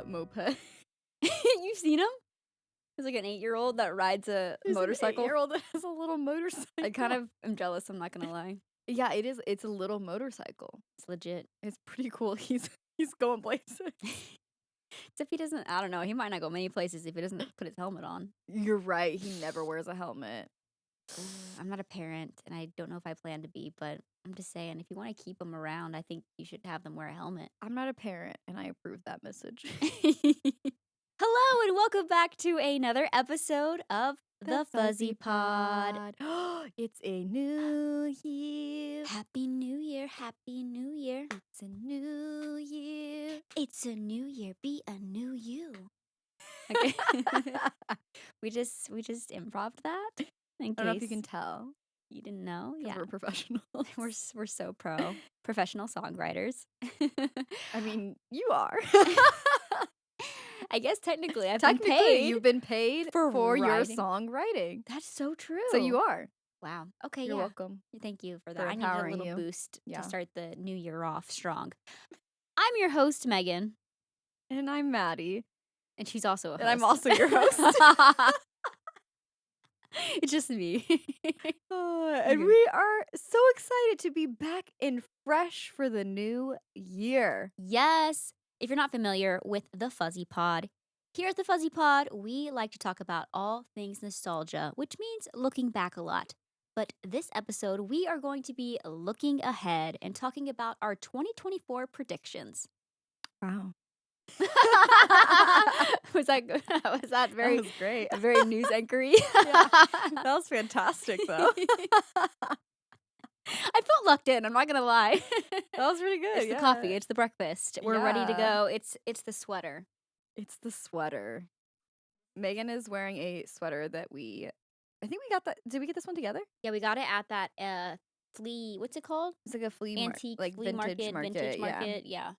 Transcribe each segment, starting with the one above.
moped. You've seen him? He's like an 8-year-old that rides a There's motorcycle. An 8-year-old that has a little motorcycle. I kind of am jealous, I'm not gonna lie. Yeah, it is. It's a little motorcycle. It's legit. It's pretty cool. He's going places. Except he doesn't, I don't know, he might not go many places if he doesn't put his helmet on. You're right. He never wears a helmet. I'm not a parent, and I don't know if I plan to be, but I'm just saying, if you want to keep them around, I think you should have them wear a helmet. I'm not a parent, and I approve that message. Hello, and welcome back to another episode of The Fuzzy Pod. It's a new year. Happy New Year, Happy New Year. It's a new year. It's a new year, be a new you. Okay. we just improv'd that. In I don't know if you case can tell. you didn't know. Because Yeah. we're professionals. We're so professional songwriters. I mean, you are. I guess technically I've Technically, been paid. you've been paid for your writing. songwriting. That's so true. So you are. Wow. Okay, You're yeah. welcome. Thank you for For that. I needed a empowering little you. boost Yeah. to start the new year off strong. I'm your host, Megan. And I'm Maddie. And she's also a host. And I'm also your host. It's just me. And we are so excited to be back and fresh for the new year. Yes. If you're not familiar with the Fuzzy Pod, here at the Fuzzy Pod, we like to talk about all things nostalgia, which means looking back a lot. But this episode, we are going to be looking ahead and talking about our 2024 predictions. Wow. Was that good? Was that very That was great. very news anchory? Yeah. That was fantastic, though. I felt locked in, I'm not gonna lie. That was really good. It's the coffee, it's the breakfast. We're ready to Yeah. go. It's the sweater. It's the sweater. Megan is wearing a sweater that I think we got that. Did we get this one together? Yeah, we got it at that flea, what's it called? It's like a flea Antique like flea vintage vintage market, yeah.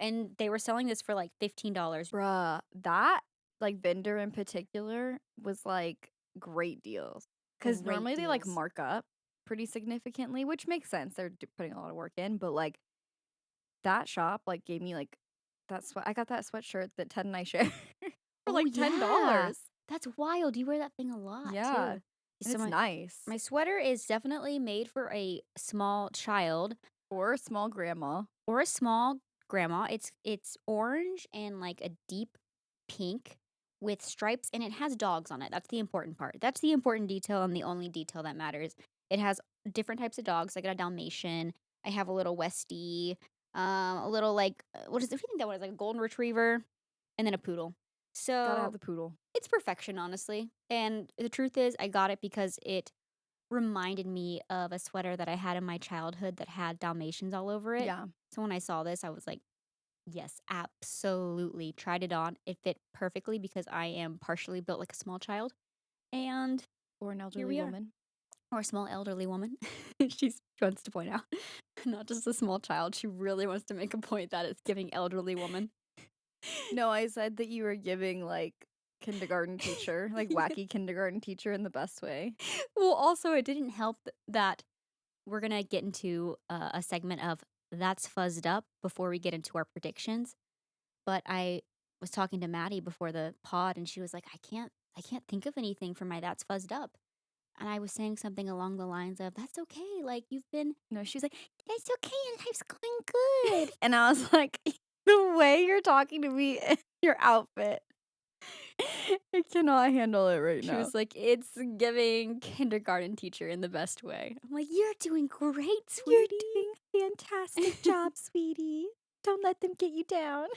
And they were selling this for like $15. Bruh, that like vendor in particular was like great deals. Because Great normally they like deals. mark up pretty significantly, which makes sense. They're putting a lot of work in, but like that shop like gave me like I got that sweatshirt that Ted and I share for like $10. Yeah. That's wild. You wear that thing a lot, Yeah. too. And it's nice. My sweater is definitely made for a small child Or a small grandma. or a small grandma. It's orange and like a deep pink with stripes, and it has dogs on it. That's the important part. That's the important detail and the only detail that matters. It has different types of dogs. I got a Dalmatian. I have a little Westie. A little like what is it? I think that was like a golden retriever, and then a poodle. Gotta So have the poodle. it's perfection, honestly. And the truth is, I got it because it reminded me of a sweater that I had in my childhood that had Dalmatians all over it. Yeah. So when I saw this, I was like, yes, absolutely. Tried it on. It fit perfectly because I am partially built like a small child. And Or an we elderly are. woman. or a small elderly woman. She wants to point out, not just a small child. She really wants to make a point that it's giving elderly woman. No, I said that you were giving like kindergarten teacher, like wacky kindergarten teacher in the best way. Well, also, it didn't help that we're going to get into a segment of That's Fuzzed Up before we get into our predictions. But I was talking to Maddie before the pod, and she was like, I can't think of anything for my That's Fuzzed Up. And I was saying something along the lines of, that's okay. Like, you've been. No, she was like, it's okay and life's going good. And I was like, the way you're talking to me in your outfit, I cannot handle it right She now. was like, it's giving kindergarten teacher in the best way. I'm like, you're doing great, sweetie. You're doing fantastic job, sweetie. Don't let them get you down.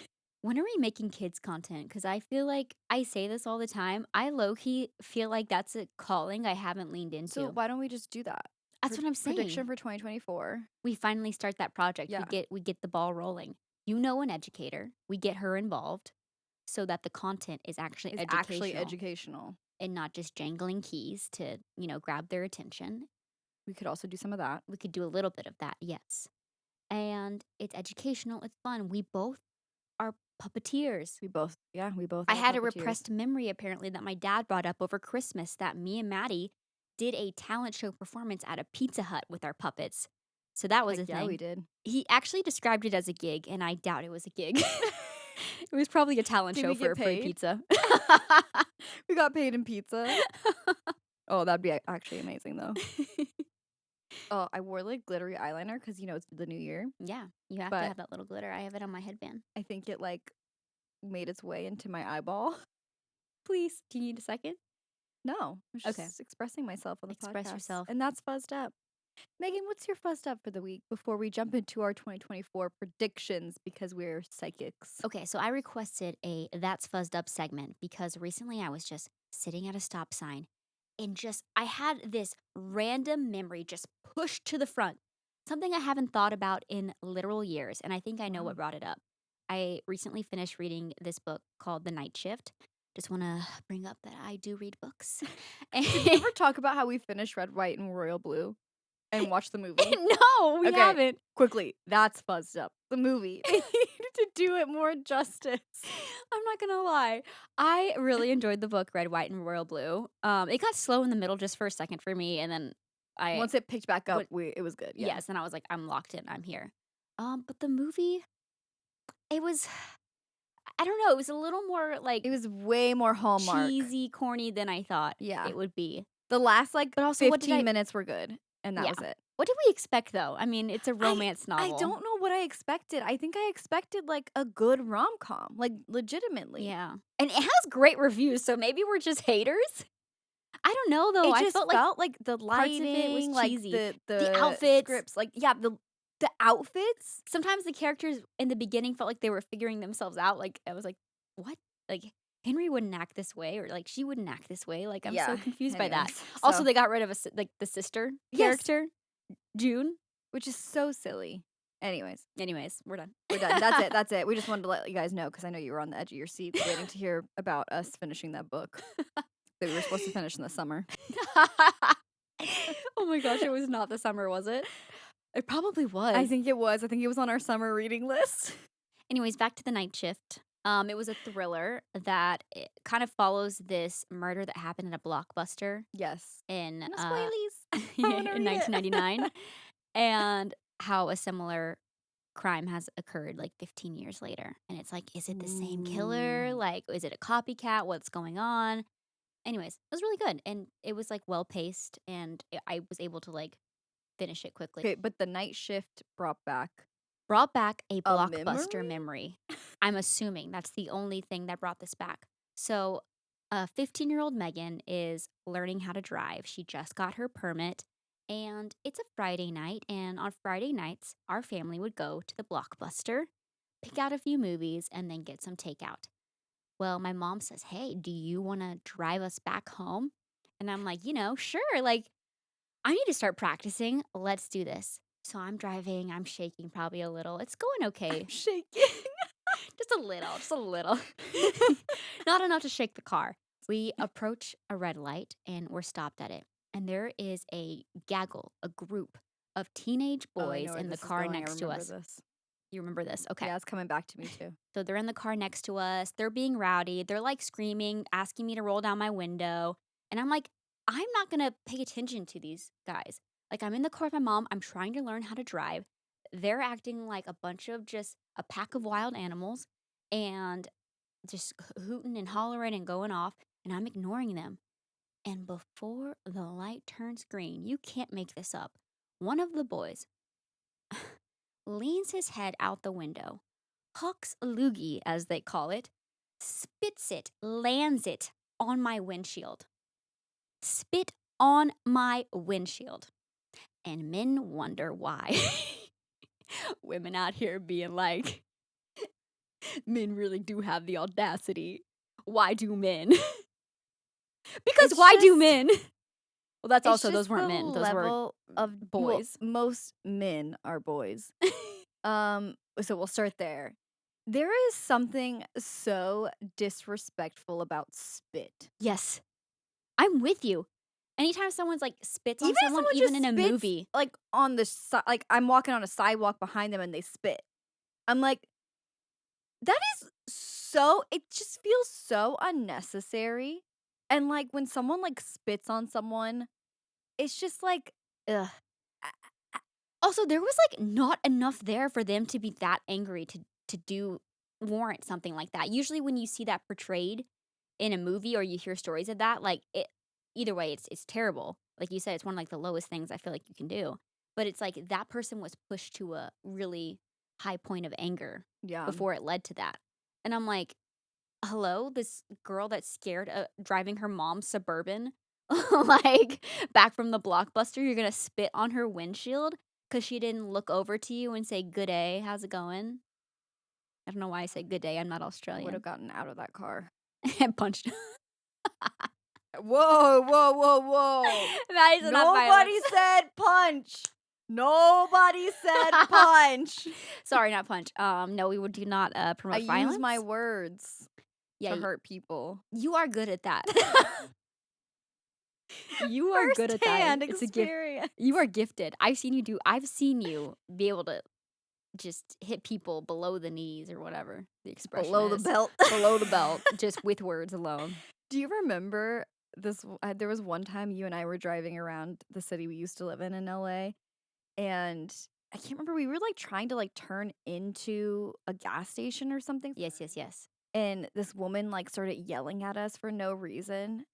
When are we making kids content? Because I feel like I say this all the time. I low-key feel like that's a calling I haven't leaned into. So why don't we just do that? That's what I'm saying. Prediction for 2024. We finally start that project. Yeah. We get the ball rolling. You know, an educator. We get her involved so that the content is actually educational. And not just jangling keys to, grab their attention. We could also do some of that. We could do a little bit of that, yes. And it's educational. It's fun. We both are puppeteers. We both. I had a repressed memory, apparently, that my dad brought up over Christmas that me and Maddie did a talent show performance at a Pizza Hut with our puppets. So that was a thing. Yeah, we did. He actually described it as a gig, and I doubt it was a gig. It was probably a talent Did show we for get a free paid? pizza. We got paid in pizza. Oh, that'd be actually amazing though. Oh, I wore like glittery eyeliner because it's the new year, Yeah, you have to but have that little glitter. I have it on my headband. I think it like made its way into my eyeball. Please, do you need a second? No, I was Okay. just expressing myself on the Express podcast, yourself. and that's fuzzed up. Megan, what's your fuzzed up for the week before we jump into our 2024 predictions because we're psychics? Okay, so I requested a That's Fuzzed Up segment because recently I was just sitting at a stop sign and I had this random memory just pushed to the front. Something I haven't thought about in literal years, and I think I know what Wow. brought it up. I recently finished reading this book called The Night Shift. Just want to bring up that I do read books. Did we ever talk about how we finished Red, White, and Royal Blue and watched the movie? No, we Okay, haven't. quickly, that's fuzzed up. The movie. They needed to do it more justice. I'm not gonna lie. I really enjoyed the book Red, White, and Royal Blue. It got slow in the middle just for a second for me, and then I Once it picked back up, what it was good. Yeah, yes, and I was like, I'm locked in. I'm here. But the movie, it was I don't know. It was a little more like it was way more Hallmark. cheesy, corny than I thought Yeah, it would be. the last like But also, what did 15 I? minutes were good, and that Yeah, was it. what did we expect though? I mean, it's a I romance I novel. don't know what I expected. I think I expected like a good rom com, like legitimately. Yeah, and it has great reviews, so maybe we're just haters. I don't know though. It I just felt like felt like the parts of it was lighting, like cheesy. The the outfits. scripts, like yeah, the outfits. Sometimes the characters in the beginning felt like they were figuring themselves out, like, I was like, "What?" Like, Henry wouldn't act this way or, like, she wouldn't act this way, like, I'm so Yeah. confused by that. Anyways, Also, so they got rid of like, the sister yes, character, June. which is so silly. Anyways, Anyways, we're done. we're done. That's it. That's it. We just wanted to let you guys know because I know you were on the edge of your seats waiting to hear about us finishing that book that we were supposed to finish in the summer. Oh my gosh, it was not the summer, was it? It probably I was. think it was. I think it was on our summer reading list. Anyways, back to The Night Shift. It was a thriller that it kind of follows this murder that happened at a Blockbuster Yes. in, No spoilies. I want to in read it. 1999. And how a similar crime has occurred like 15 years later. And it's like, is it the same killer? Ooh. Like, is it a copycat? What's going on? Anyways, it was really good. And it was like well paced and I was able to like finish it quickly. Okay, but the night shift brought back Brought back a a blockbuster memory? memory. I'm assuming that's the only thing that brought this back. So, 15-year-old Megan is learning how to drive. She just got her permit, and it's a Friday night. And on Friday nights, our family would go to the blockbuster, pick out a few movies, and then get some takeout. Well, my mom says, "Hey, do you want to drive us back home?" And I'm like, sure. Like, I need to start practicing. Let's do this. So I'm driving, I'm shaking probably a little. It's going I'm okay. shaking. Just a little, just a little. Not enough to shake the car. We approach a red light and we're stopped at it. And there is a gaggle, a group of teenage Oh, I boys know where in the this is car going. I next to remember us. this. You remember this? Okay. Yeah, it's coming back to me too. So they're in the car next to us. They're being rowdy. They're like screaming, asking me to roll down my window. And I'm like, I'm not going to pay attention to these guys. Like, I'm in the car with my mom. I'm trying to learn how to drive. They're acting like a bunch of just a pack of wild animals and just hooting and hollering and going off. And I'm ignoring them. And before the light turns green, you can't make this up. One of the boys leans his head out the window, hucks a loogie, as they call it, spits it, lands it on my windshield. Spit on my windshield. And men wonder why. Women out here being like, men really do have the audacity. Why do men? Because It's why do just men? Well, that's it's also, those just weren't the men, those were level of boys. most men are boys. So we'll start there. There is something so disrespectful about spit. Yes, I'm with you. Anytime someone's like spits Even on if someone, someone even just in a spits movie, like on the side, like I'm walking on a sidewalk behind them and they spit. I'm like, that is so. It just feels so unnecessary. And like when someone like spits on someone, it's just like, ugh. also, there was like not enough there for them to be that angry to do warrant something like that. Usually when you see that portrayed in a movie or you hear stories of that, like, it either way, it's terrible. Like you said, it's one of, like, the lowest things I feel like you can do. But it's like that person was pushed to a really high point of anger Yeah. before it led to that. And I'm like, "Hello, this girl that's scared of driving her mom's Suburban, like, back from the Blockbuster, you're gonna spit on her windshield because she didn't look over to you and say, 'Good day, how's it going?'" I don't know why I said good day, I'm not I would have Australian. gotten out of that car. And punched. Whoa, whoa, whoa, whoa. That is not Nobody violence. said punch. Nobody said punch. Sorry, not punch. No, we would do not, I promote use violence. my words Yeah, to hurt people. you are good at that. You are good at that. First-hand It's a gift. experience. You are gifted. I've seen you be able to just hit people below the knees or whatever the expression Below the is. belt. Below the belt, just with words alone. Do you remember there was one time you and I were driving around the city we used to live in LA, and I can't remember, we were, like, trying to, like, turn into a gas station or something, Yes, yes, yes. and this woman, like, started yelling at us for no reason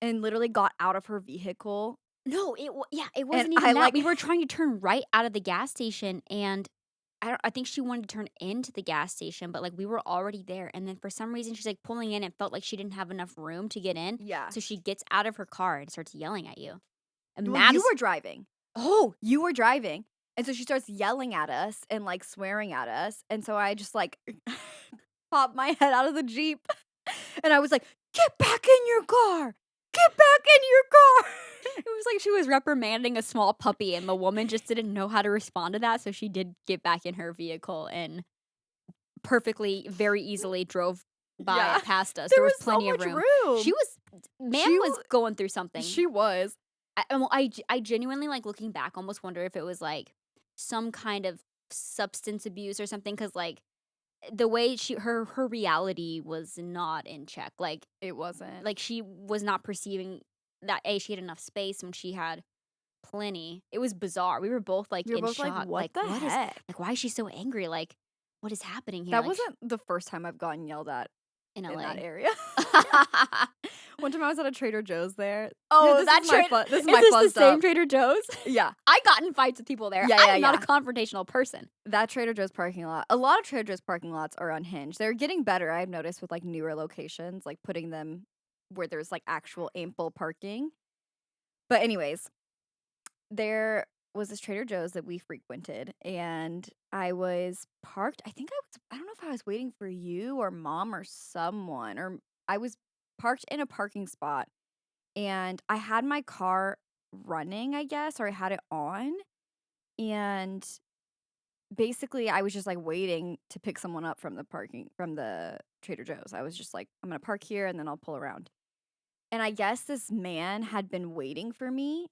and literally got out of her vehicle, No, yeah, it and wasn't I, even that. like We were trying to turn right out of the gas station, and I think she wanted to turn into the gas station, but, like, we were already there, and then for some reason, she's, like, pulling in and felt like she didn't have enough room to get in, Yeah. so she gets out of her car and starts yelling at you. And Well, mad you as were driving. Oh! You were driving, and so she starts yelling at us and, like, swearing at us, and so I just, like, popped my head out of the Jeep, and I was like, "Get back in your car! Get back in your car!" It was like she was reprimanding a small puppy, and the woman just didn't know how to respond to that, so she did get back in her vehicle and perfectly, very easily drove by Yeah. it past us. There There was was so plenty of much room. room. She was man She was wa going through something. she was. I genuinely, like, looking back, almost wonder if it was, like, some kind of substance abuse or something. Because like, the way her reality was not in check, It wasn't. like, she was not perceiving that, A, she had enough space when she had plenty. It was bizarre. We were both, like, We were in both like, shock, "What like, the "What is heck?" like, why is she so angry?" Like, "What is happening here?" That Like, wasn't the first time I've gotten yelled at in in that LA. area. One time I was at a Trader Joe's there. Oh, This that is Trader this is is my this the fuzzed same up. Trader Joe's? Yeah. I got in fights with people there. Yeah, yeah, I'm not a yeah. confrontational person. That Trader Joe's parking lot, a lot of Trader Joe's parking lots are unhinged. They're getting better, I've noticed, with, like, newer locations, like, putting them where there's, like, actual ample parking. But anyways, there was this Trader Joe's that we frequented, and I was parked. I don't know if I was waiting for you or mom or someone, or I was parked in a parking spot, and I had my car running, I guess, or I had it on, and basically, I was just, like, waiting to pick someone up from the Trader Joe's. I was just like, "I'm gonna park here, and then I'll pull around." And I guess this man had been waiting for me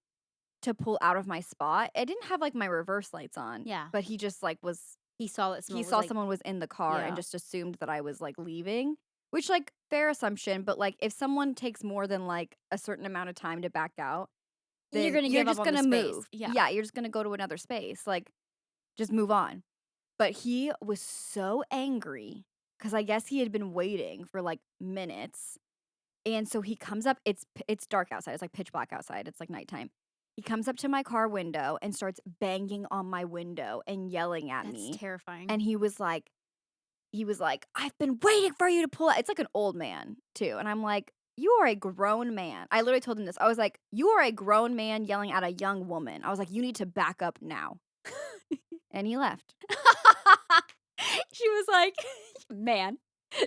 to pull out of my spot. I didn't have, like, my reverse lights on, Yeah. but he just, like, He saw that he someone was saw like, someone was in the car and yeah. just assumed that I was, like, leaving, which, like, fair assumption, but, like, if someone takes more than, like, a certain amount of time to back out, You're then gonna you're give up just on the gonna space. move. Yeah. Yeah, you're just gonna go to another space, like, just move on. But he was so angry because I guess he had been waiting for, like, minutes, and so he comes up. It's dark outside, it's, like, pitch black outside, it's, like, nighttime. He comes up to my car window and starts banging on my window and yelling at That's me, terrifying. and he was like, "I've been waiting for you to pull out." It's, like, an old man too, and I'm like, "You are a grown man." I literally told him this. I was like, "You are a grown man yelling at a young woman." I was like, "You need to back up now." And he left. She was like, "Man,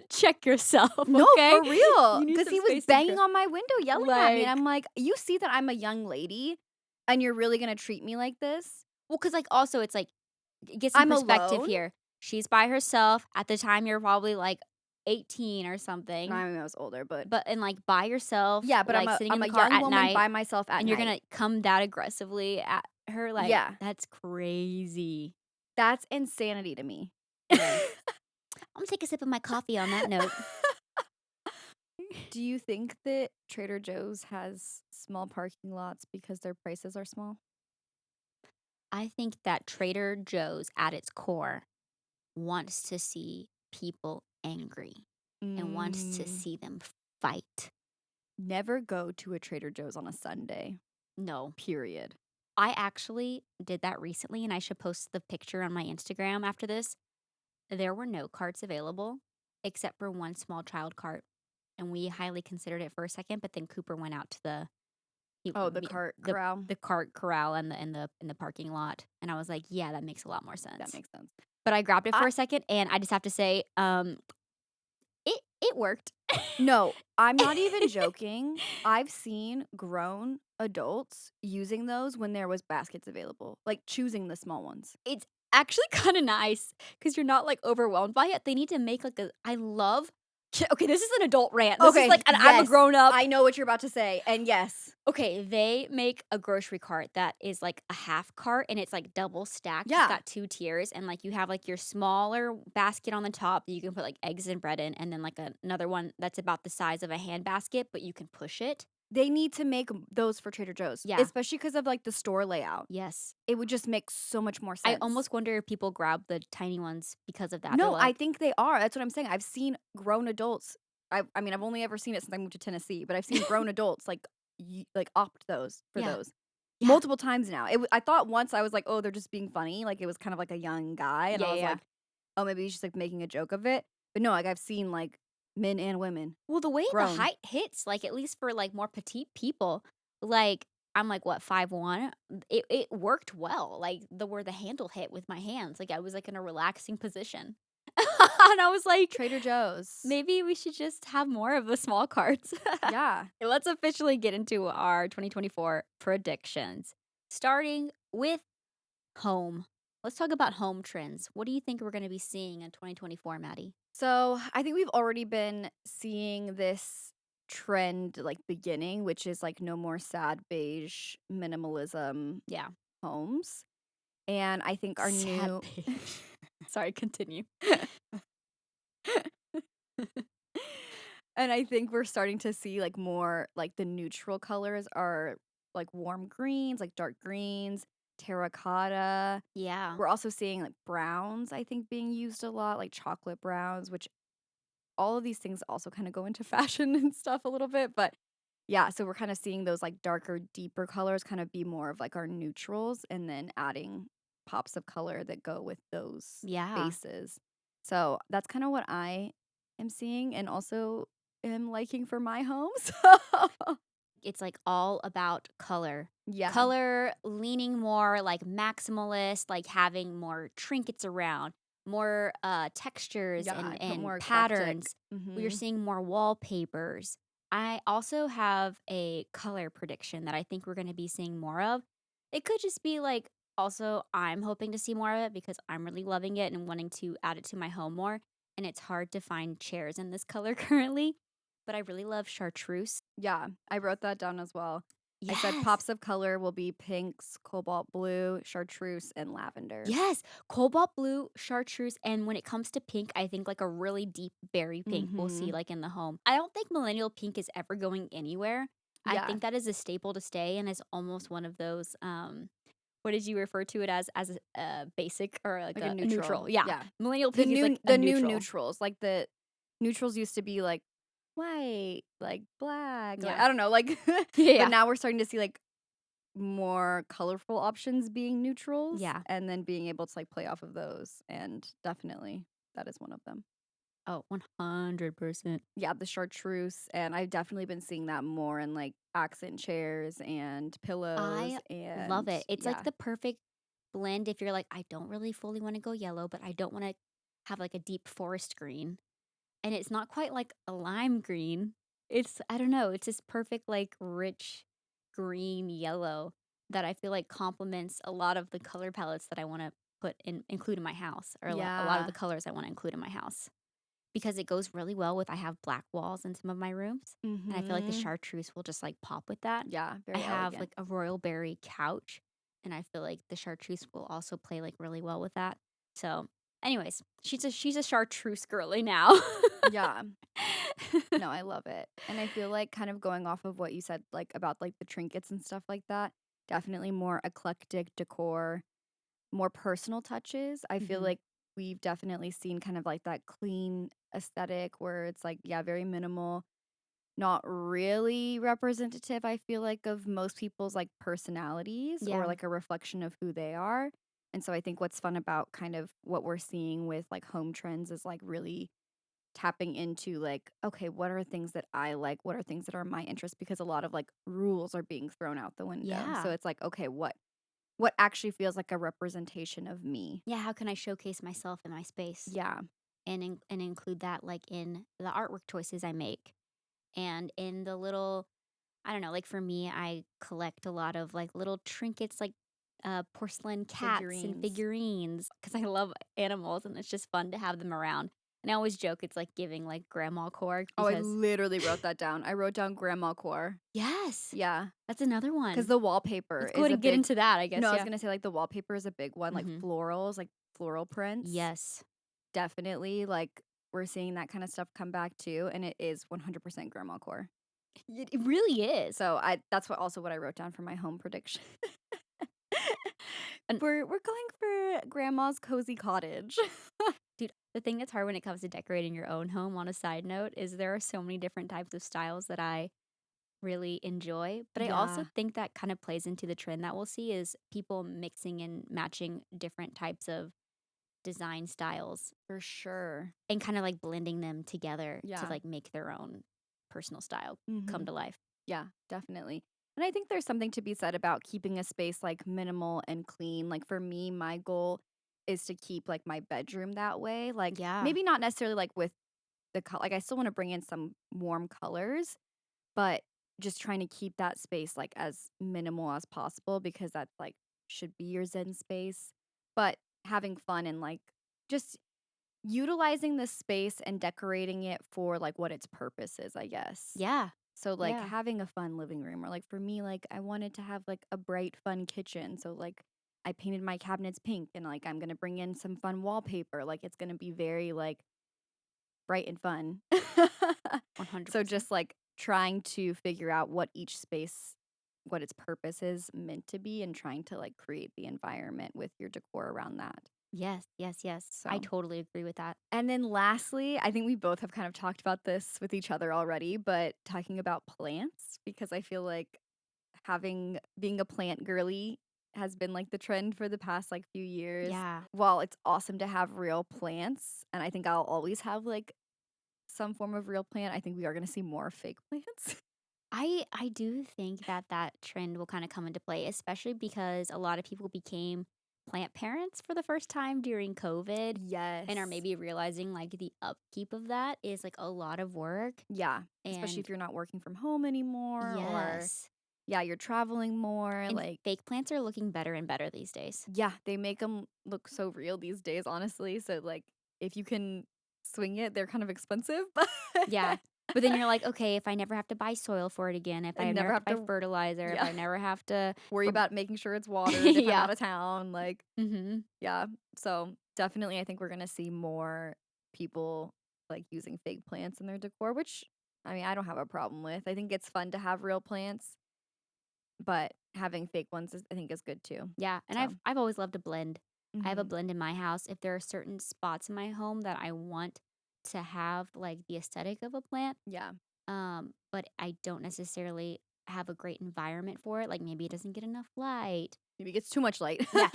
check yourself, No, okay? for real, You need because some he was space to grow." banging on my window yelling at me, and Like, I'm like, "You see that I'm a young lady, and you're really gonna treat me like this? well, cause like, also, it's like, get some I'm perspective alone?" here. She's by herself. At the time, you're probably, like, 18 or No, something, I mean, I was older, but but and, like, by yourself, yeah, but I'm like, a sitting in I'm the a car young at woman night, by myself at and you're night. gonna come that aggressively at her, like, Yeah, that's crazy. that's insanity to me. Yeah. I'm gonna take a sip of my coffee on that note. Do you think that Trader Joe's has small parking lots because their prices are small? I think that Trader Joe's, at its core, wants to see people angry and wants to Mm, see them fight. never go to a Trader Joe's on a Sunday, No. period. I actually did that recently, and I should post the picture on my Instagram after this. There were no carts available except for one small child cart, and we highly considered it for a second, but then Cooper went out to he Oh, the we cart corral? the cart corral and the parking lot, and I was like, "Yeah, that makes a lot more That sense." makes sense. But I grabbed it I for a second, and I just have to say, it worked. No, I'm not even joking. I've seen grown adults using those when there was baskets available, like, choosing the small ones. It's actually kinda nice because 'cause you're not, like, overwhelmed by it. They need to make, like, a I love okay, this is an adult rant. This is Okay, like and I'm a yes. grown up. I know what you're about to say, and yes. Okay, they make a grocery cart that is, like, a half cart, and it's, like, double stacked. It's Yeah. got 2 tiers, and, like, you have, like, your smaller basket on the top that you can put, like, eggs and bread in, and then, like, another one that's about the size of a hand basket, but you can push it. They need to make those for Trader Joe's, Yeah. especially because of, like, the store layout. Yes. It would just make so much more I sense. almost wonder if people grab the tiny ones because of that. They're No, I like think they are, that's what I'm saying. I've seen grown adults I mean, I've only ever seen it since I moved to Tennessee, but I've seen grown adults, like, opt those for Yeah. those Yeah. multiple times now. I thought once I was like, "Oh, they're just being funny," like, it was kind of like a young guy, and Yeah, I yeah, was yeah. like, "Oh, maybe he's just, like, making a joke of it." But no, like, I've seen, like, men and women, Well, the way the grown. height hits, like, at least for, like, more petite people, like, I'm, like, what, 5'1"? It worked well, like, where the handle hit with my hands, like, I was, like, in a relaxing position. And I was like, Trader Joe's. "Maybe we should just have more of the small carts." Yeah. Let's officially get into our 2024 predictions, starting with home. Let's talk about home trends. What do you think we're gonna be seeing in 2024, Maddie? So, I think we've already been seeing this trend, like, beginning, which is, like, no more sad beige minimalism Yeah. homes, and I think our Sad new beige. Sorry, continue. and I think we're starting to see, like, more like, the neutral colors are, like, warm greens, like, dark greens, terracotta. Yeah. We're also seeing, like, browns, I think, being used a lot, like chocolate browns, which all of these things also kinda go into fashion and stuff a little bit, but yeah, so we're kinda seeing those, like, darker, deeper colors kind of be more of, like, our neutrals and then adding pops of color that go with those Yeah. bases. So, that's kinda what I am seeing and also am liking for my home, so It's, like, all about color. yeah. Color leaning more, like, maximalist, like, having more trinkets around, more, textures Yeah, put and more eclectic. patterns. We are Mhm. seeing more wallpapers. I also have a color prediction that I think we're gonna be seeing more of. It could just be, like also, I'm hoping to see more of it because I'm really loving it and wanting to add it to my home more, and it's hard to find chairs in this color currently, but I really love chartreuse. Yeah, I wrote that down as well. I said Yes. pops of color will be pinks, cobalt blue, chartreuse, and lavender. Yes, cobalt blue, chartreuse, and when it comes to pink, I think like a really deep berry pink we'll see Mhm. like in the home. I don't think millennial pink is ever going anywhere. I Yeah, think that is a staple to stay and is almost one of those what did you refer to it as a basic or like like a a neutral. neutral. Yeah. Yeah. Millennial pink is like a The new neutral. neutrals, like the neutrals used to be like white, like black, like Yeah. I don't know, like Yeah, but yeah. now we're starting to see like more colorful options being neutrals Yeah. and then being able to like play off of those and definitely that is one of them. Oh, 100%. Yeah, the chartreuse and I've definitely been seeing that more in like accent chairs and pillows I love and it. It's like yeah. the perfect blend if you're like, I don't really fully want to go yellow, but I don't want to have like a deep forest green. And it's not quite like a lime green. It's, I don't know, it's this perfect, like rich green yellow that I feel like complements a lot of the color palettes that I want to include in my house, or a lot of the Yeah. colors I want to include in my house because it goes really well with I have black walls in some of my rooms, and I feel like the Mhm. chartreuse will just, like, pop with that. Yeah, I very have, elegant. like, a royal berry couch, and I feel like the chartreuse will also play, like, really well with that. So, anyways, she's a chartreuse girly now. Yeah. No, I love it. And I feel like kind of going off of what you said, like about like the trinkets and stuff like that, definitely more eclectic decor, more personal touches. I feel Mhm. like we've definitely seen kind of like that clean aesthetic where it's like, yeah, very minimal, not really representative, I feel like, of most people's like personalities or Yeah. like a reflection of who they are. And so I think what's fun about kind of what we're seeing with like home trends is like really tapping into like, okay, what are things that I like? What are things that are my interest? Because a lot of like rules are being thrown out the window. So Yeah. it's like, okay, what actually feels like a representation of me? Yeah, how can I showcase myself in my space Yeah, and include that, like, in the artwork choices I make and in the little I don't know, like, for me, I collect a lot of, like, little trinkets, like, porcelain cats and figurines. figurines because I love animals, and it's just fun to have them around, and I always joke it's like giving, like, grandma core Oh, I because literally wrote that down. I wrote down grandma core. Yes, Yeah, that's another because one. the wallpaper Let's go ahead is a and get big. into that, I No, guess, I was yeah. gonna say like the wallpaper is a big one, like Mhm. florals, like floral prints. Yes. Definitely, like we're seeing that kind of stuff come back too, and it is 100% grandma core. It really is. So I that's what I wrote down for my home prediction. And We're going for grandma's cozy cottage. dude, the thing that's hard when it comes to decorating your own home on a side note is there are so many different types of styles that I really enjoy, but I also Yeah, think that kind of plays into the trend that we'll see is people mixing and matching different types of design styles for sure. and kind of like blending them together to Yeah. like make their own personal style come Mhm. to life. Yeah, definitely. And I think there's something to be said about keeping a space like minimal and clean. Like for me, my goal is to keep like my bedroom that way. Like Yeah. maybe not necessarily like with the color, like I still want to bring in some warm colors, but just trying to keep that space like as minimal as possible because that's like should be your zen space. But having fun and like just utilizing the space and decorating it for like what its purpose is, I guess. Yeah. So, like, Yeah. having a fun living room or, like, for me, like, I wanted to have, like, a bright, fun kitchen. So, like, I painted my cabinets pink and, like, I'm gonna bring in some fun wallpaper. Like, it's gonna be very, like, bright and fun. So, 100%. just, like, trying to figure out what each space what its purpose is meant to be and trying to, like, create the environment with your decor around that. Yes. Yes. Yes. I So totally agree with that. and then lastly, I think we both have kind of talked about this with each other already, but talking about plants because I feel like having being a plant girly has been like the trend for the past like few years. Yeah. While it's awesome to have real plants, and I think I'll always have like some form of real plant, I think we are going to see more fake plants. I do think that that trend will kind of come into play, especially because a lot of people became plant parents for the first time during COVID and are Yes. maybe realizing like the upkeep of that is like a lot of work. Yeah, especially if And you're not working from home anymore or yes, yeah, you're traveling more and like fake plants are looking better and better these days. yeah, they make them look so real these days, honestly. So like if you can swing it, they're kind of expensive, but Yeah. But then you're like, okay, if I never have to buy soil for it again, if I and never never have to have buy to fertilizer, if yeah. I never have to, Worry rem- about making sure it's watered if I'm yeah. out of town, like Hmm. yeah. So, definitely, I think we're gonna see more people, like, using fake plants in their decor, which, I mean, I don't have a problem with. I think it's fun to have real plants, but having fake ones is I think is good too. Yeah, and So I've always loved a blend. I have a mhm. blend in my house. If there are certain spots in my home that I want to have like the aesthetic of a plant, Yeah. but I don't necessarily have a great environment for it, like maybe it doesn't get enough light. Maybe it gets too much light. Yeah,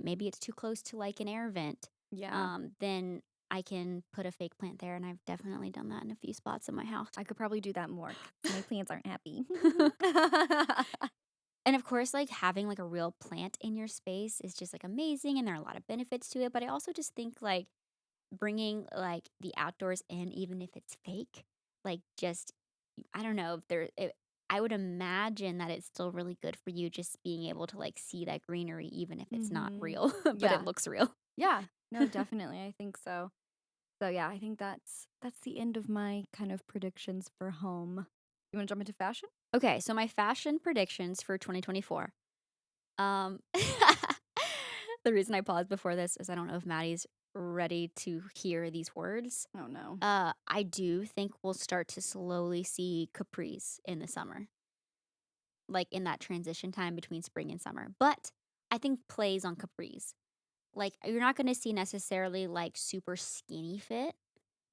maybe it's too close to like an air vent. Yeah. Then I can put a fake plant there, and I've definitely done that in a few spots in my house. I could probably do that more 'cause my plants aren't happy. And of course, like having like a real plant in your space is just like amazing, and there are a lot of benefits to it. But I also just think like bringing, like, the outdoors in, even if it's fake, like, just I don't know if I would imagine that it's still really good for you just being able to, like, see that greenery even if it's not Mhm. real, but it Yeah. looks real. Yeah. No, definitely, I think so. So yeah, I think that's the end of my kind of predictions for home. You wanna jump into fashion? Okay, so my fashion predictions for 2024. Um, the reason I paused before this is I don't know if Maddie's ready to hear these words. Oh, no. I do think we'll start to slowly see capris in the summer. Like, in that transition time between spring and summer, but I think plays on capris. Like, you're not gonna see necessarily, like, super skinny fit.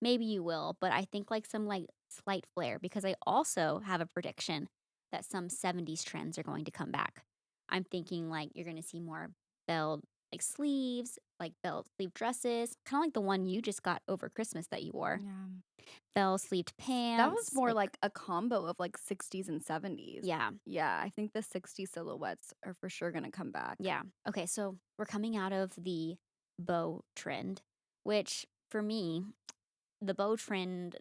Maybe you will, but I think, like, some, like, slight flare because I also have a prediction that some '70s trends are going to come back. I'm thinking, like, you're gonna see more belled, like, sleeves, like, bell sleeve dresses, kinda like the one you just got over Christmas that you wore. Yeah. Bell-sleeved That was pants, more like like a combo of, like, 60s and 70s. yeah, Yeah, I think the 60s silhouettes are for sure gonna come back. yeah. Okay, so we're coming out of the bow trend, which for me, the bow trend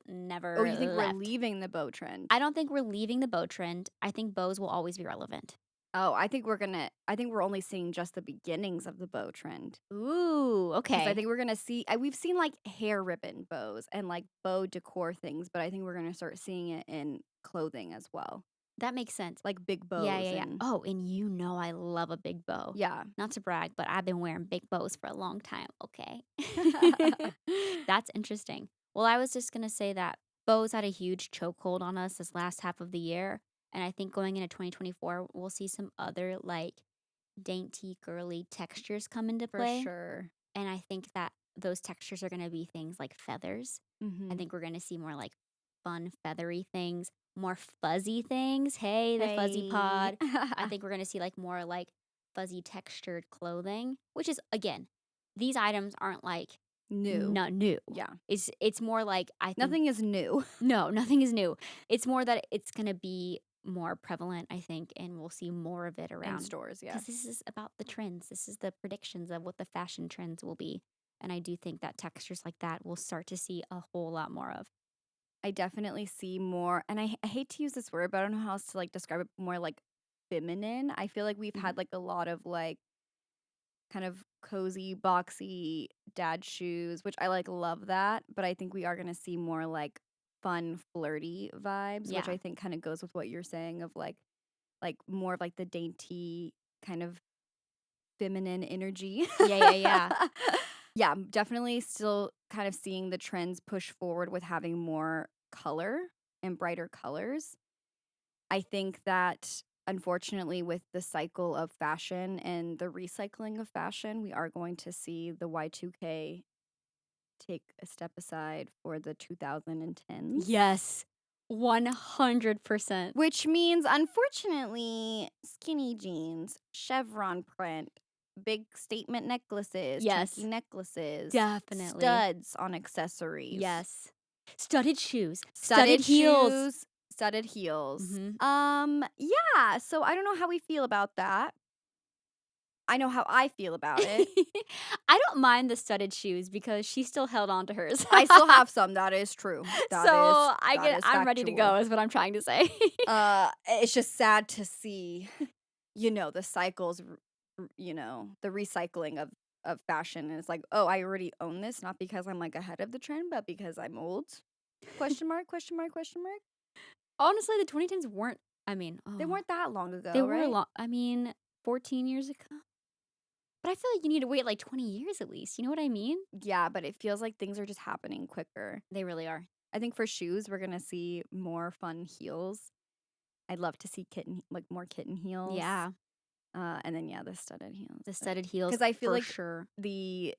Oh, never you think we're left. leaving the bow trend? I don't think we're leaving the bow trend. I think bows will always be relevant. Oh, I think we're only seeing just the beginnings of the bow trend. Ooh, 'Cause I okay. think we're gonna see we've seen, like, hair ribbon bows and, like, bow decor things, but I think we're gonna start seeing it in clothing as well, That makes sense. like big Yeah, bows yeah, yeah. and Oh, and you know I love a big bow. yeah. Not to brag, but I've been wearing big bows for a long time, okay? That's interesting. Well, I was just gonna say that bows had a huge chokehold on us this last half of the year. And I think going into 2024, we'll see some other like dainty, girly textures come into For play. sure. And I think that those textures are gonna be things like feathers. I Mhm. think we're gonna see more like fun, feathery things, more fuzzy things. Hey, the fuzzy Hey. pod. I think we're gonna see like more like fuzzy textured clothing, which is again, these items aren't like New. not new. Yeah. It's more like I think Nothing is new. no, nothing is new. It's more that it's gonna be more prevalent, I think, and we'll see more of it In around. stores, yeah. Because this is about the trends. This is the predictions of what the fashion trends will be. And I do think that textures like that we'll start to see a whole lot more of. I definitely see more and I hate to use this word, but I don't know how else to, like, describe it more, like, feminine. I feel like we've Mhm. had, like, a lot of, like, kind of cozy, boxy dad shoes, which I, like, love that, but I think we are gonna see more, like, fun, flirty vibes, which Yeah. I think kinda goes with what you're saying of, like, more of, like, the dainty kind of feminine energy. Yeah, yeah, yeah. Yeah, I'm definitely still kind of seeing the trends push forward with having more color and brighter colors. I think that unfortunately, with the cycle of fashion and the recycling of fashion, we are going to see the Y2K take a step aside for the 2010s. Yes. 100%. Which means, unfortunately, skinny jeans, chevron print, big statement necklaces, chunky Yes. necklaces, Definitely. studs on accessories, Yes. Studded shoes. Studded studded heels. shoes, studded heels. Mhm. Yeah, so I don't know how we feel about that. I know how I feel about it. I don't mind the studded shoes because she still held on to hers. I still have some, that is true. So That is I'm ready to go factual. is what I'm trying to say. It's just sad to see the cycles, the recycling of fashion, and it's like, "Oh, I already own this, not because I'm, like, ahead of the trend, but because I'm old?" Question mark, question mark, question mark? Honestly, the 2010s weren't I mean, They oh, weren't that long they ago, were a right? lot I mean, 14 years ago? But I feel like you need to wait like 20 years at least, you know what I mean? Yeah, but it feels like things are just happening quicker. They really are. I think for shoes, we're gonna see more fun heels. I'd love to see more kitten heels, Yeah, and then, yeah, the studded heels, the studded heels because I feel for like sure the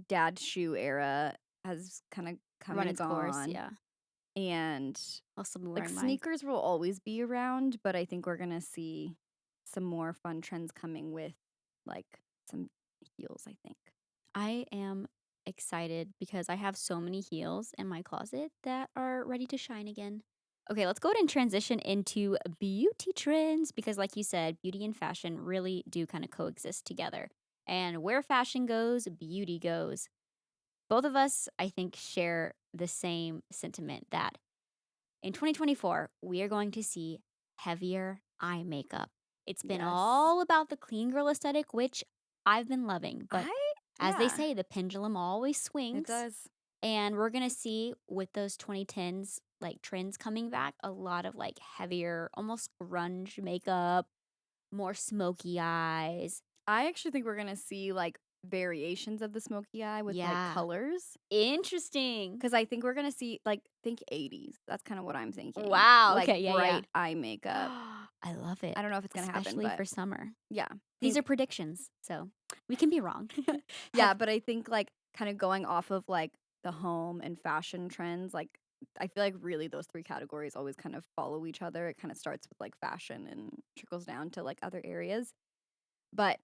dad shoe era has kinda come run and its course, gone. yeah. And, I'll still be like, wearing mine. sneakers will always be around, but I think we're gonna see some more fun trends coming with, like, some heels, I think. I am excited because I have so many heels in my closet that are ready to shine again. Okay, let's go ahead and transition into beauty trends because, like you said, beauty and fashion really do kind of coexist together. And where fashion goes, beauty goes. Both of us, I think, share the same sentiment that in 2024, we are going to see heavier eye makeup. It's been Yes. all about the clean girl aesthetic, which I've been loving. But I as they Yeah, say, the pendulum always it swings. does. And we're going to see with those 2010s like trends coming back, a lot of like heavier, almost grunge makeup, more smoky eyes. I actually think we're gonna see, like, variations of the smoky eye with, like, Yeah. colors. Interesting. 'Cause I think we're gonna see, like, think '80s. That's kinda what I'm thinking. Wow, Like, okay, yeah, yeah. bright eye makeup. I love it, I don't know if it's gonna happen, especially but for summer. yeah. These Think are predictions, so we can be wrong. yeah, Have but I think, like, kinda going off of, like, the home and fashion trends, like, I feel like really those 3 categories always kind of follow each other. It kinda starts with, like, fashion and trickles down to, like, other areas. But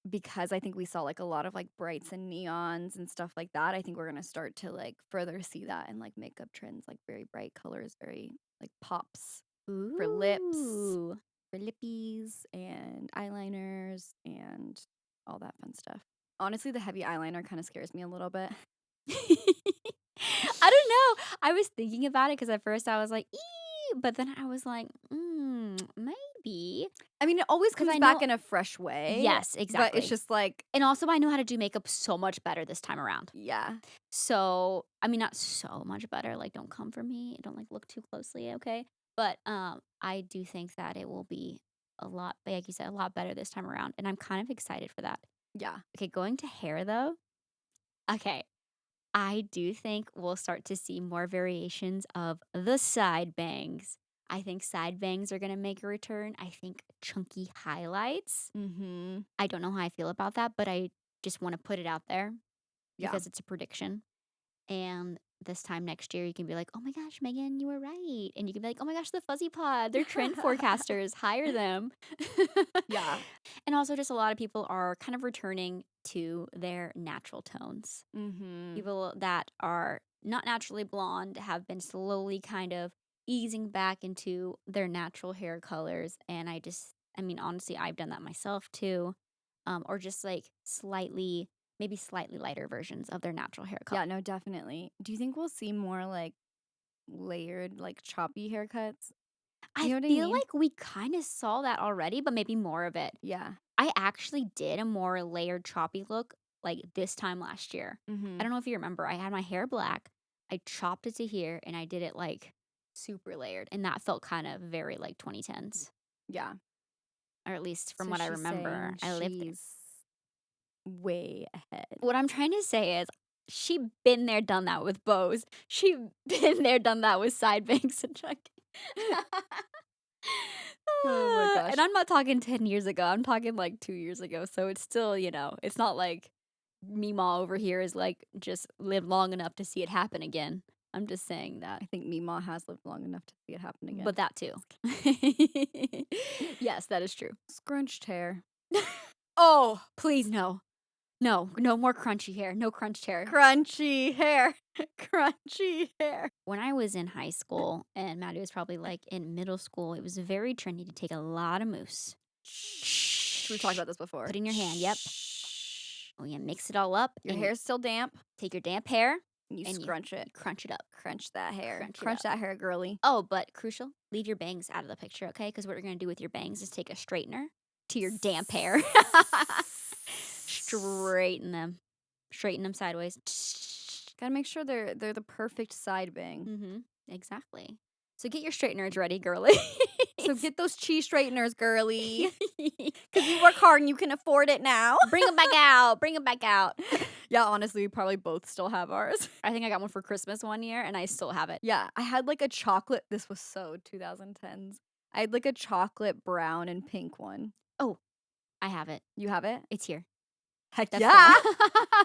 because I think we saw, like, a lot of, like, brights and neons and stuff like that, I think we're gonna start to, like, further see that in, like, makeup trends, like, very bright colors, very, like, pops for lips, Ooh. for lippies, and eyeliners, and all that fun stuff. Honestly, the heavy eyeliner kinda scares me a little bit. I don't know. I was thinking about it because at first I was like, "Ee," but then I was like, maybe. I mean, it always 'Cause comes I back know in a fresh way, Yes, but it's exactly. just like And also, I know how to do makeup so much better this time around. yeah. So, I mean, not so much better, like, don't come for me, don't, like, look too closely, okay? But, I do think that it will be a lot like you said, a lot better this time around, and I'm kind of excited for that. Yeah. Okay, going to hair, though, okay, I do think we'll start to see more variations of the side bangs. I think side bangs are gonna make a return. I think chunky highlights. Mhm. I don't know how I feel about that, but I just wanna put it out there Yeah. because it's a prediction. And this time next year, you can be like, "Oh my gosh, Megan, you were right." And you can be like, "Oh my gosh, the fuzzy pod, they're trend forecasters, hire them." Yeah. And also just a lot of people are kind of returning to their natural tones. Mhm. People that are not naturally blonde have been slowly kind of easing back into their natural hair colors. And I mean, honestly, I've done that myself too. Or just like maybe slightly lighter versions of their natural hair color. Yeah, no, definitely. Do you think we'll see more, like, layered, like, choppy haircuts? Do I you know what I feel mean? like we kind of saw that already, but maybe more of it. Yeah. I actually did a more layered, choppy look like this time last year. I Mhm. don't know if you remember, I had my hair black, I chopped it to here, and I did it like super layered. And that felt kind of very like 2010s, Yeah. or at least from So what I she's remember. saying I lived there. she's way ahead. What I'm trying to say is, she been there, done that with bows. She been there, done that with side bangs and chunky. Oh my And gosh. I'm not talking 10 years ago, I'm talking, like, 2 years ago, so it's still, it's not like Meemaw over here is, like, just lived long enough to see it happen again. I'm just saying that. I think Meemaw has lived long enough to see it happen But again. that too. Yes, that is true. Scrunched hair. Oh, please no. No, no more crunchy hair, no crunched hair. Crunchy hair. Crunchy hair. When I was in high school and Maddie was probably, like, in middle school, it was very trendy to take a lot of mousse. Shh. We talked Shh. about this before. Put in your hand, yep. Shh. Oh, yeah, mix it all up, Your and you hair's still damp, take your damp hair, and you and scrunch you it. crunch it up. Crunch that hair. Crunch it Crunch up. that hair, girly. Oh, but crucial, leave your bangs out of the picture, okay? Because what you're gonna do with your bangs is take a straightener to your damp hair. Straighten them. Straighten them sideways. Gotta make sure they're the perfect side bang. Mhm. Exactly. So get your straighteners ready, girly. So get those cheese straighteners, girly. Because you work hard and you can afford it now. Bring them back out. Bring them back out. Yeah, honestly, we probably both still have ours. I think I got one for Christmas one year, and I still have it. Yeah, I had like a chocolate. This was so 2010s. I had like a chocolate brown and pink one. Oh, I have it. You have it? It's here. Heck That's the yeah.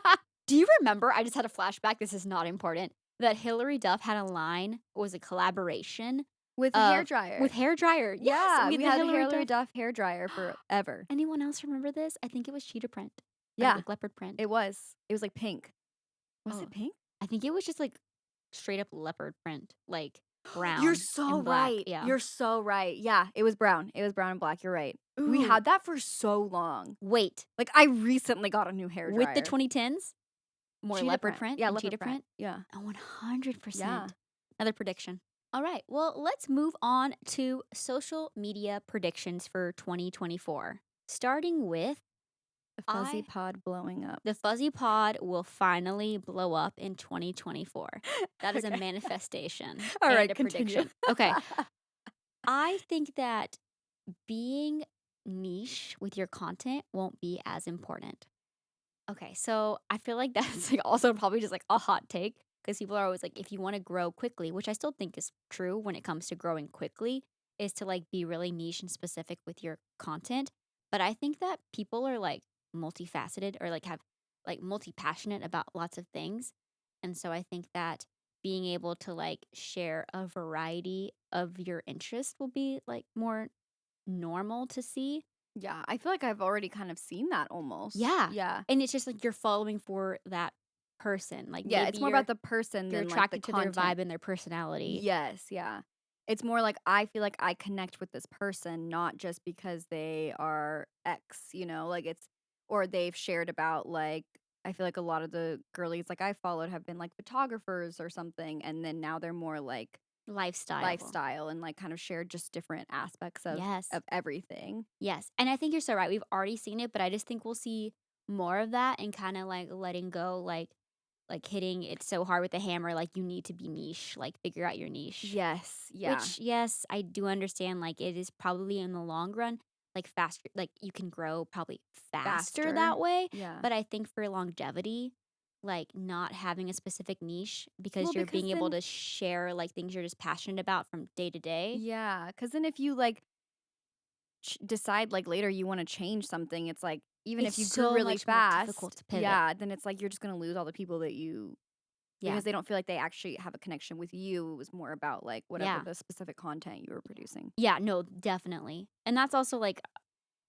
one. Do you remember? I just had a flashback. This is not important. That Hillary Duff had a line, was a collaboration With a hair of dryer. with hair dryer. Yes, Yeah, with we the had Hillary Hillary Duff. Duff hair dryer forever. Anyone else remember this? I think it was cheetah print or Yeah, like leopard print. it was. It was like pink. Was Oh, it pink? I think it was just like straight up leopard print, like You're brown so and black. right. Yeah. You're so right. Yeah, it was brown. It was brown and black. You're right. We Ooh, had that for so long. wait. Like I recently got a new hair With the dryer. 2010s, more Cheetah leopard print. print Yeah, and leopard cheetah print. print. Yeah. Oh, Yeah. 100%. Another prediction. All right. Well, let's move on to social media predictions for 2024. Starting with The fuzzy I pod blowing up. the fuzzy pod will finally blow up in 2024. That is a Okay. manifestation All and right, a continue. prediction. Okay. I think that being niche with your content won't be as important. Okay, so I feel like that's, like, also probably just, like, a hot take because people are always like, if you wanna grow quickly, which I still think is true when it comes to growing quickly, is to, like, be really niche and specific with your content, but I think that people are, like, multifaceted or, like, have like, multi-passionate about lots of things, and so I think that being able to, like, share a variety of your interests will be, like, more normal to see. Yeah, I feel like I've already kind of seen that almost. Yeah, Yeah. and it's just like you're following for that person, like, Yeah, maybe it's more about the person you're than, like, the attracted to their content. vibe and their personality. Yes, yeah. It's more like I feel like I connect with this person not just because they are X, like it's or they've shared about like I feel like a lot of the girlies like I followed have been like photographers or something and then now they're more like Lifestyle. lifestyle and like kind of shared just different aspects of Yes, everything. yes, and I think you're so right, we've already seen it, but I just think we'll see more of that and kinda, like, letting go, like, hitting it so hard with the hammer, like, you need to be niche, like, figure out your niche. Yes, yeah. Which, yes, I do understand, like, it is probably in the long run, like, faster like, you can grow probably faster Faster. that way, Yeah. but I think for longevity, like, not having a specific niche Well, because you're because being able then to share, like, things you're just passionate about from day to day, yeah, because then if you like decide like later you want to change something, it's like even it's if you grew so really much more difficult fast, to pivot. yeah, then it's like you're just gonna lose all the people that you Yeah. because they don't feel like they actually have a connection with you. It was more about like whatever Yeah. the specific content you were producing. Yeah, no, definitely, and that's also, like,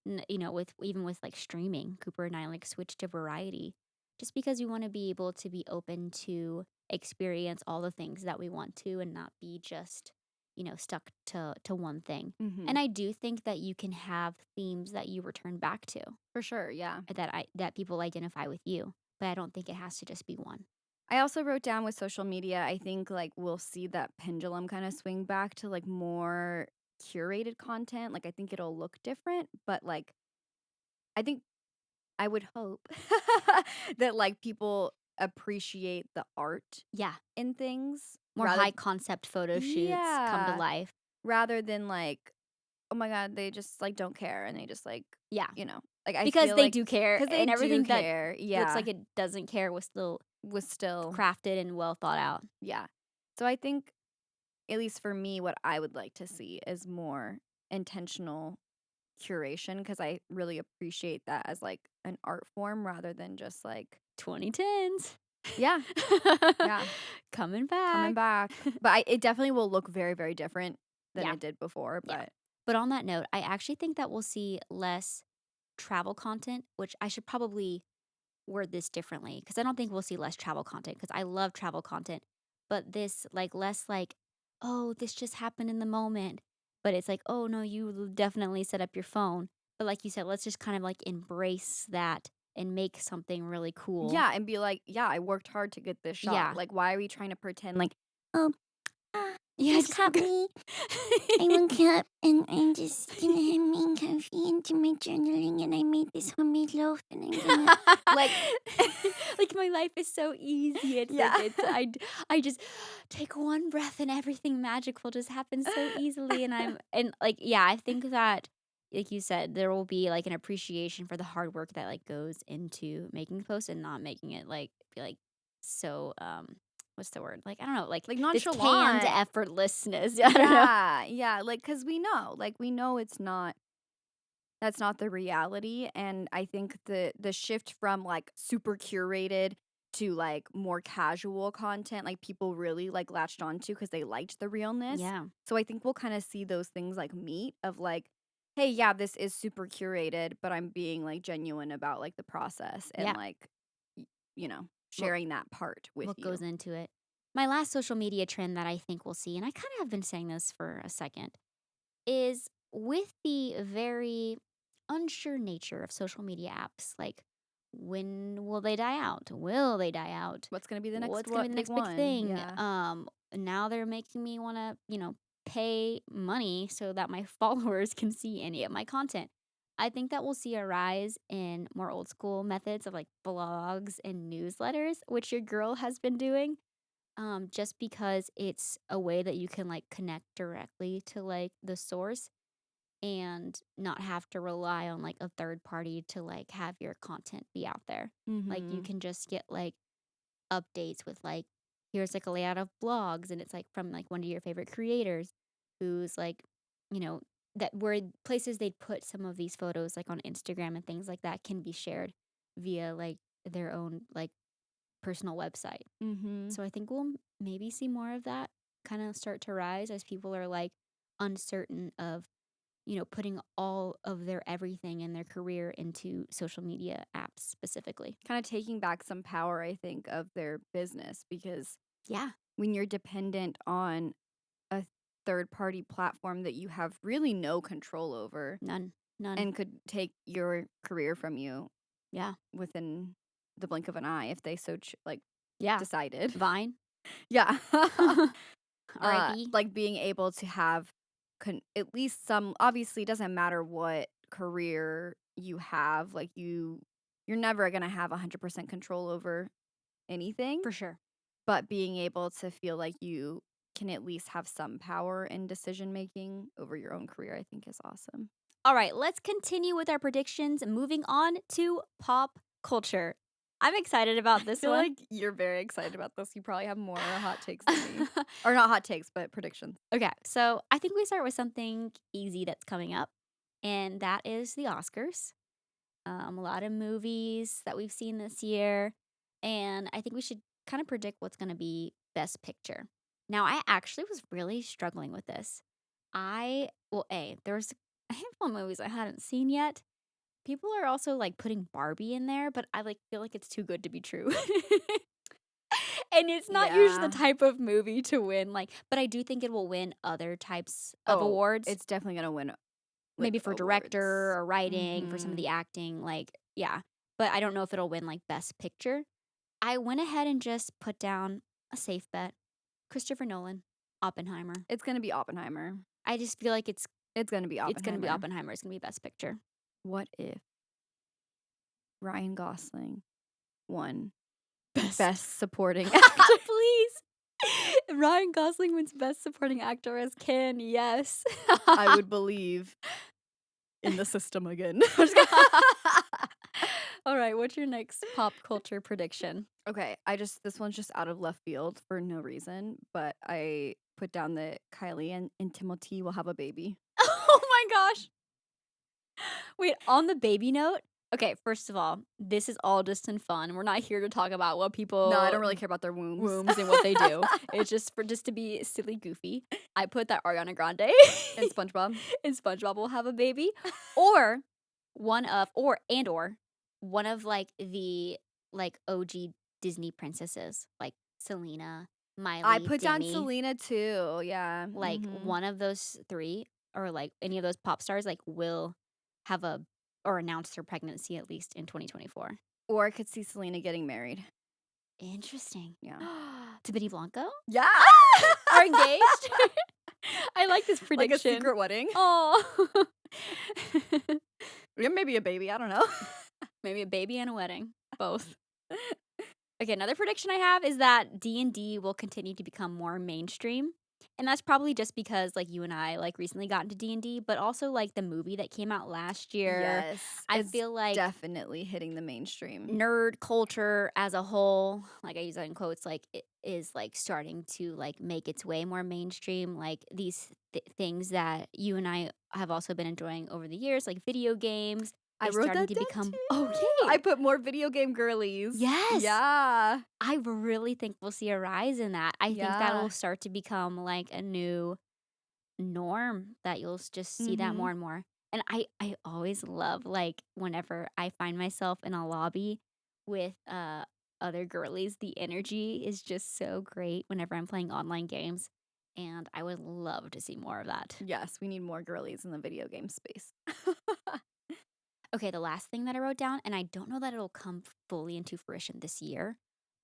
with even with like streaming, Cooper and I like switched to variety just because we want to be able to be open to experience all the things that we want to and not be just, stuck to one thing. Hmm. And I do think that you can have themes that you return back to For sure, yeah. that people identify with you, but I don't think it has to just be one. I also wrote down with social media, I think like we'll see that pendulum kind of swing back to like more curated content. Like I think it'll look different, but like I think I would hope that like people appreciate the art Yeah, in things more high concept photo shoots come to yeah, life. rather than like, oh my god, they just like don't care and they just like, Yeah, like I because feel they like do care because they and do everything that care, looks yeah, like it doesn't care was still was still crafted and well thought out. yeah. So I think at least for me, what I would like to see is more intentional curation because I really appreciate that as like an art form rather than just like 2010s. yeah, yeah. Coming Coming back. back. But it definitely will look very, very different than Yeah, it did before, yeah. but But on that note, I actually think that we'll see less travel content, which I should probably word this differently because I don't think we'll see less travel content because I love travel content. But this, like, less like, oh, this just happened in the moment. But it's like, oh, no, you definitely set up your phone. But like you said, let's just kind of like embrace that and make something really cool. yeah, and be like, "Yeah, I worked hard to get this shot." Yeah. Like, why are we trying to pretend like, "Oh, I Yeah, just just got me. I woke up and I'm just gonna have main coffee and do my journaling and I made this homemade loaf and I'm gonna" like like, my life is so easy. It's like yeah. I just take one breath and everything magical just happens so easily, like, yeah, I think that, like you said, there will be, like, an appreciation for the hard work that, like, goes into making the post and not making it, like, be, like, so, what's the word? Like, I don't know, like, Like, this canned nonchalant. effortlessness. I don't know. Yeah, yeah, like, cause we know it's not that's not the reality, and I think the shift from, like, super curated to, like, more casual content, like, people really, like, latched onto because they liked the realness. Yeah. So I think we'll kinda see those things, like, meet of, like, "Hey, yeah, this is super curated, but I'm being, like, genuine about, like, the process and, Yeah. like, y What sharing that part with what goes you." into it. My last social media trend that I think we'll see, and I kinda have been saying this for a second, is with the very unsure nature of social media apps, like, when will they die out? Will they die out? What's gonna be the next What's gonna be what the big next big one? thing? Yeah. Now they're making me wanna, pay money so that my followers can see any of my content. I think that we'll see a rise in more old school methods of, like, blogs and newsletters, which your girl has been doing, just because it's a way that you can, like, connect directly to, like, the source. and not have to rely on like a third party to like have your content be out there. Like you Mhm. can just get like updates with like here's like a layout of blogs and it's like from like one of your favorite creators who's like, you know, that where places they'd put some of these photos like on Instagram and things like that can be shared via like their own like personal website. Mhm. So I think we'll maybe see more of that kind of start to rise as people are like uncertain of, putting all of their everything and their career into social media apps specifically. Kinda taking back some power, I think, of their business because Yeah, when you're dependent on a third-party platform that you have really no control over none, none. and could take your career from you Yeah, within the blink of an eye if they so yeah. decided. Vine, Yeah. RIP. Like, being able to have at least some obviously, it doesn't matter what career you have, like, you're never gonna have 100% control over anything, For sure. but being able to feel like you can at least have some power in decision making over your own career, I think is awesome. All right, let's continue with our predictions. Moving on to pop culture. I'm excited about I this feel one. like you're very excited about this. You probably have more hot takes than me. Or not hot takes, but predictions. Okay, so I think we start with something easy that's coming up, and that is the Oscars. A lot of movies that we've seen this year, and I think we should kind of predict what's going to be Best Picture. Now, I actually was really struggling with this. There's a handful of movies I hadn't seen yet. People are also like putting Barbie in there, but I like feel like it's too good to be true. And it's not usually Yeah. the type of movie to win, like, but I do think it will win other types of Oh, awards, it's definitely gonna win maybe like for director awards. or writing, for some of Mhm. the acting, like, yeah. But I don't know if it'll win like Best Picture. I went ahead and just put down a safe bet. Christopher Nolan, Oppenheimer. It's gonna be Oppenheimer. I just feel like It's gonna be it's gonna be Oppenheimer. Oppenheimer. It's gonna be Best Picture. What if Ryan Gosling won Best. Best Supporting Actor? Please. Ryan Gosling wins Best Supporting Actor as Ken. Yes. I would believe in the system again. I'm just All right. What's your next pop culture prediction? Okay, this one's just out of left field for no reason, but I put down that Kylie and Timothy will have a baby. Oh my gosh. Wait, on the baby note, okay, first of all, this is all just in fun. We're not here to talk about what No, I people don't really care about their wombs. wombs and what they do. It's just to be silly goofy. I put that Ariana Grande And SpongeBob. and SpongeBob will have a baby. Or or one of like the like OG Disney princesses, like Selena, I Miley, put down Demi, Selena too. Yeah. like Mhm. one of those three or like any of those pop stars like will have a or announce their pregnancy at least in 2024. Or I could see Selena getting married. Interesting. Yeah. To Benny Blanco? Yeah. Are engaged? I like this Like a prediction. secret wedding. Oh. Yeah, maybe a baby. I don't know. Maybe a baby and a wedding. Both. Okay, another prediction I have is that D&D will continue to become more mainstream. And that's probably just because like you and I like recently got into D&D, but also like the movie that came out last year. Yes. I It's feel like definitely hitting the mainstream. nerd culture as a whole, like I use that in quotes, like it is like starting to like make its way more mainstream. Like these things that you and I have also been enjoying over the years, like video games, I is wrote starting that to down become too. I okay. put more video game girlies. Yes. Yeah. I really think we'll see a rise in that. I think that Yeah. will start to become like a new norm that you'll just see that Mhm. more and more. And I always love like whenever I find myself in a lobby with other girlies, the energy is just so great whenever I'm playing online games. And I would love to see more of that. Yes, we need more girlies in the video game space. Okay, the last thing that I wrote down, and I don't know that it'll come fully into fruition this year,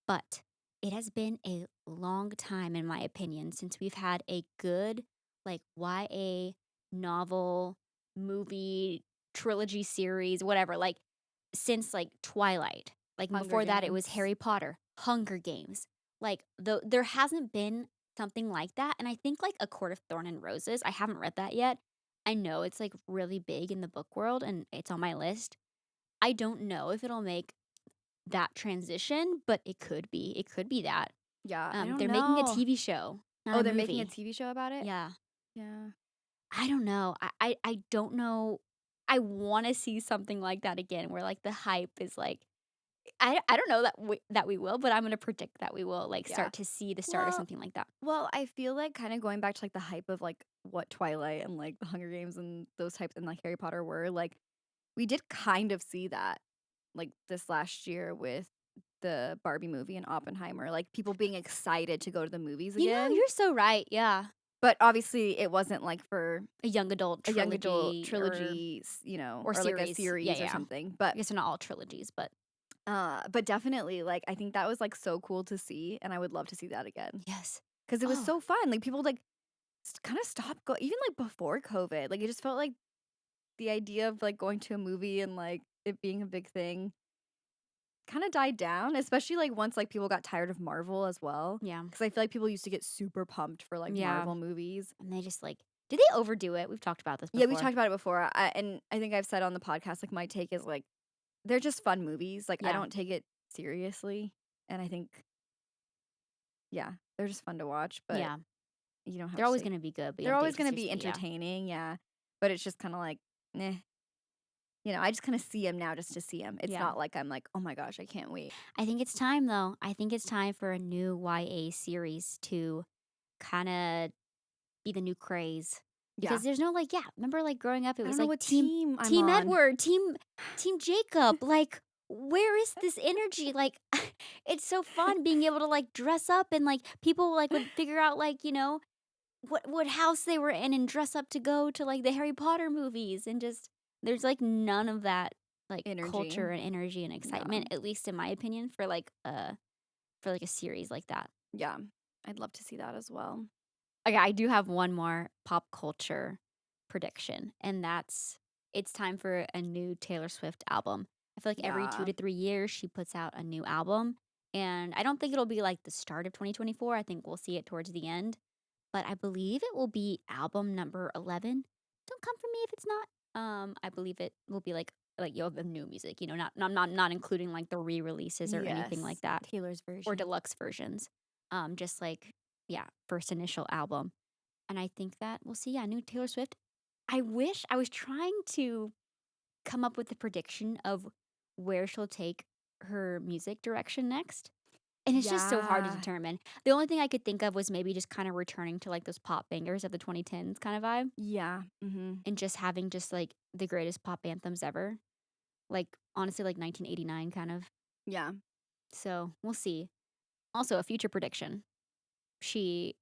but it has been a long time, in my opinion, since we've had a good, like, YA novel, movie, trilogy series, whatever, like, since like Twilight. Like, Hunger before that, it was Games. Harry Potter, Hunger Games. Like, there hasn't been something like that. And I think, like, A Court of Thorn and Roses, I haven't read that yet, I know it's, like, really big in the book world, and it's on my list. I don't know if it'll make that transition, but it could be. It could be that. Yeah, I don't They're making a know. TV show, not Oh, a they're making a movie. TV show about it? Yeah. Yeah. I don't know. I don't know. I wanna see something like that again where, like, the hype is, like I don't know that we will, but I'm gonna predict that we will, like, Yeah. start to see the start of Well something like that. I feel like kinda going back to, like, the hype of, like, what Twilight and, like, The Hunger Games and those types and, like, Harry Potter were, like, we did kind of see that, like, this last year with the Barbie movie and Oppenheimer, like, people being excited to go to the movies You know, again, you're so right, yeah. but obviously it wasn't, like, for A young adult a young adult trilogy trilogy, or or, like, a series. Yeah, series or yeah. something, I guess they're not all trilogies, but but definitely, like, I think that was, like, so cool to see, and I would love to see that again yes. because it was Oh, so fun, like, people, like, kinda stopped go even, like, before COVID, like, it just felt like the idea of, like, going to a movie and, like, it being a big thing kinda died down, especially, like, once, like, people got tired of Marvel as well, yeah. because I feel like people used to get super pumped for, like, Yeah. Marvel movies. And they just, like did they overdo it? We've talked about this Yeah, we before. talked about it before, and I think I've said on the podcast, like, my take is, like, they're just fun movies, like, I Yeah. don't take it seriously, and I think yeah, they're just fun to watch, but Yeah. you don't have They're to always take gonna be good, but you they're don't take always it too gonna be seriously, yeah. entertaining, yeah, but it's just kinda like, "Meh." I just kinda see them now just to see them. It's Yeah. not like I'm like, "Oh my gosh, I can't wait." I think it's time, though. I think it's time for a new YA series to kinda be the new craze. Yeah. Because there's no, like yeah, remember, like, growing up, it I don't was, know like, what team team I'm team on. Edward, team Jacob, like, where is this energy? Like, it's so fun being able to, like, dress up and, like, people, like, would figure out, like, what house they were in and dress up to go to, like, the Harry Potter movies and just there's, like, none of that, like, Energy. culture and energy and Yeah. excitement, at least in my opinion, for, like, a series like that. Yeah. I'd love to see that as well. Okay, I do have one more pop culture prediction, and that's it's time for a new Taylor Swift album. I feel like every 2 Yeah. to 3 years, she puts out a new album, and I don't think it'll be, like, the start of 2024, I think we'll see it towards the end, but I believe it will be album number 11. Don't come for me if it's not. I believe it will be, the new music, not including, like, the re-releases or anything like Yes. that, Taylor's or version. deluxe versions. Just, like yeah, first initial album. And I think that we'll see, yeah, new Taylor Swift. I was trying to come up with a prediction of where she'll take her music direction next. And it's just so hard to Yeah. determine. The only thing I could think of was maybe just kind of returning to like those pop bangers of the 2010s kind of vibe Yeah. Mhm. and just having just like the greatest pop anthems ever. Like honestly, like 1989 kind of. Yeah. So we'll see. Also, a future prediction. She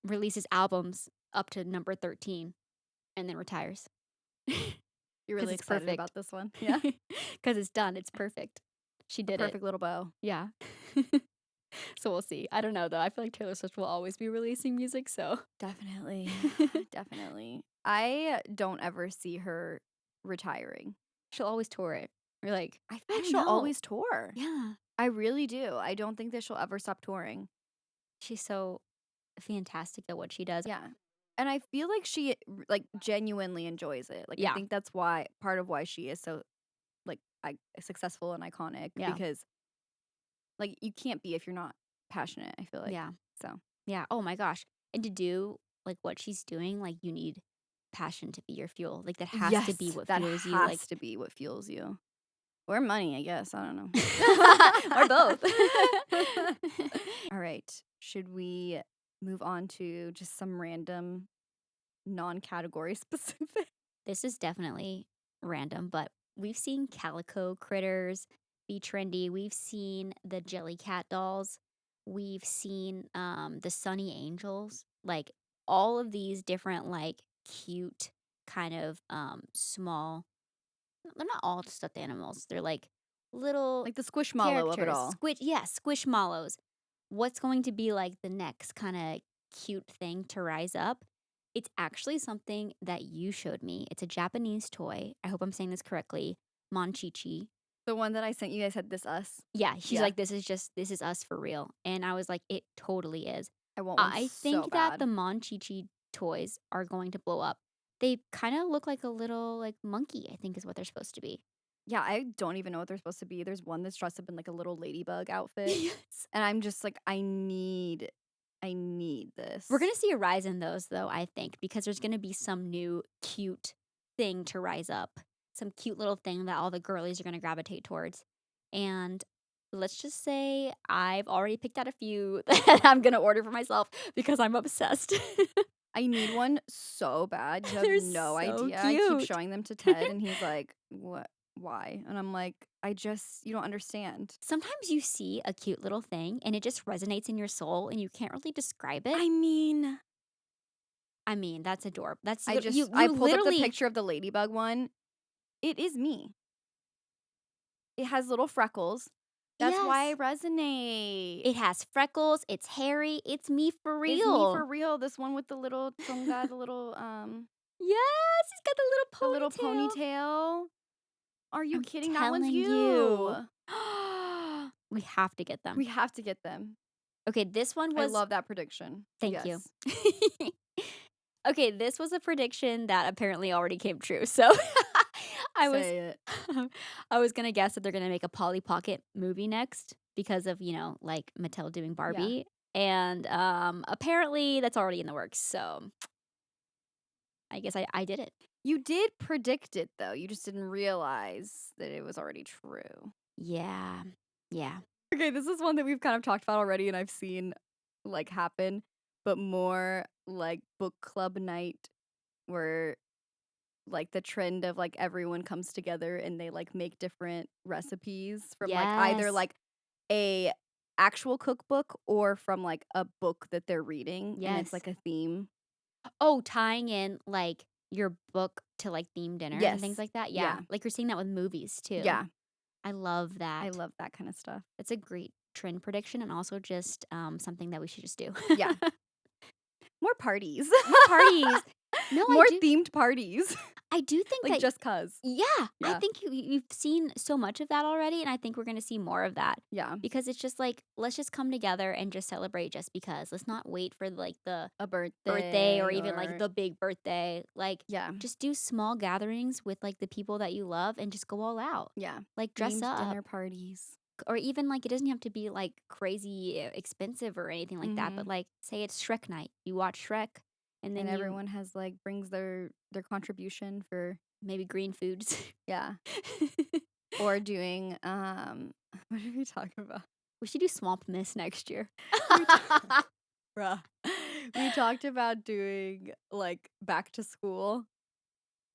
releases albums up to number 13 and then retires. You're 'Cause really it's excited perfect. about this one. Yeah. 'Cause it's done, it's perfect. She A did it. perfect little bow. Yeah. So we'll see. I don't know, though. I feel like Taylor Swift will always be releasing music, so Definitely. Definitely. I don't ever see her retiring. she'll always tour it. Or, like I feel I like don't she'll know. always tour. Yeah. I really do. I don't think that she'll ever stop touring. She's so fantastic at what she does. Yeah. And I feel like she like genuinely enjoys it. Like I Yeah. think that's why part of why she is so like successful and iconic Yeah. because like you can't be if you're not passionate, I feel like. Yeah. So, Yeah. Oh my gosh. And to do, like, what she's doing, like, you need passion to be your fuel. Like, that has to be yes, what that fuels you, like has to be what fuels you. Or money, I guess. I don't or both. know. All right. Should we move on to just some random non-category specific? This is definitely random, but we've seen calico critters be trendy. We've seen the Jellycat dolls. We've seen the Sunny Angels. Like all of these different like cute kind of small they're not all stuffed animals. They're like little Like the squishmallow of it characters. all. Squishmallows. What's going to be like the next kind of cute thing to rise up? It's actually something that you showed me. It's a Japanese toy. I hope I'm saying this correctly. Monchichi. The one that I sent you, I said this us. Yeah, she's Yeah. like, this is us for real. And I was like, it totally is. I want one I so think that bad. the Monchichi toys are going to blow up. They kinda look like a little, like, monkey, I think is what they're supposed to be. Yeah, I don't even know what they're supposed to be. There's one that's dressed up in, like, a little ladybug outfit, Yes. and I'm just like, I need We're this." gonna see a rise in those, though, I think, because there's gonna be some new cute thing to rise up, some cute little thing that all the girlies are gonna gravitate towards, and let's just say I've already picked out a few that I'm gonna order for myself because I'm obsessed. I need one so bad, you have They're no so idea. I keep cute. showing them to Ted, and he's like, "What? Why?" And I'm like, you don't understand." Sometimes you see a cute little thing and it just resonates in your soul and you can't really describe it. I mean, I mean, that's adorable. That's I you pulled up the literally picture of the ladybug one. It is me. It has little freckles. That's why I yes. resonate. It has freckles, it's hairy, it's me for It's me for real. real. This one with the little chonga, Yes, he's got the the little little ponytail. ponytail. Are you I'm kidding? That one's telling you. you. We have to get them. We have to get them. Okay, this one I was love that prediction. thank you. Yes. Okay, this was a prediction that apparently already came true. So I was Say it. I was gonna guess that they're gonna make a Polly Pocket movie next because of, like Mattel doing Yeah. Barbie. And apparently that's already in the works. So I guess I did it. You did predict it though. You just didn't realize that it was already true. Yeah. Yeah. Okay, this is one that we've kind of talked about already and I've seen like happen, but more like book club night where like the trend of like everyone comes together and they like make different recipes from like either Yes. like a actual cookbook or from like a book that they're reading and it's Yes. like a theme. Oh, tying in like your book to like theme dinners and things Yes. like that. Yeah. Yeah. Like you're seeing that with movies too. Yeah. I love I that. love that kind of stuff. It's a great trend prediction and also just something that we should just do. Yeah. More parties. More parties. No, More themed parties. I do think Like that just cuz. yeah, I Yeah. think you've seen so much of that already, and I think we're gonna see more of that Yeah. because it's just like let's just come together and just celebrate just because. Let's not wait for like the A birthday or birthday even like or the big birthday. Like yeah. just do small gatherings with like the people that you love and just go all out. Yeah. Like dress Themed up dinner parties. or even like it doesn't have to be like crazy expensive or anything like that, but Mhm. like say it's Shrek night. You watch Shrek and And then you everyone has like brings their contribution for maybe green foods. yeah. Or doing what did we talk about? We should do Swamp Miss next year. We ta- Bruh. We talked about doing like back to school.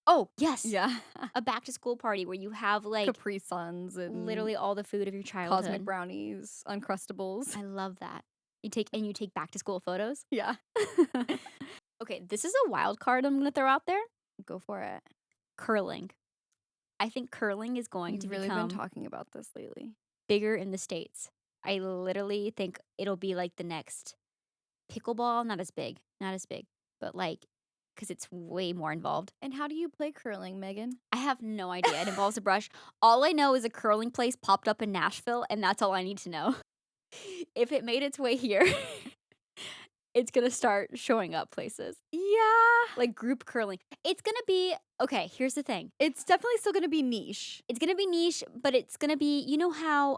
Oh, yes. Yeah. A back to school party where you have like Capri Suns and literally all the food of your cosmic childhood. brownies, uncrustables. I love that. You take back to school photos. Yeah. Okay, this is a wild card I'm going to throw out there. Go for it. Curling. I think curling is going to You've really been become talking about this lately. bigger in the States. I literally think it'll be like the next pickleball, not as big, but like, because it's way more involved. And how do you play curling, Megan? I have no idea. It involves a brush. All I know is a curling place popped up in Nashville, and that's all I need to know. If it made its way here, it's gonna start showing up places Yeah. like group curling. It's gonna be okay. Here's the thing. It's definitely still gonna be niche. It's gonna be niche, but it's gonna be how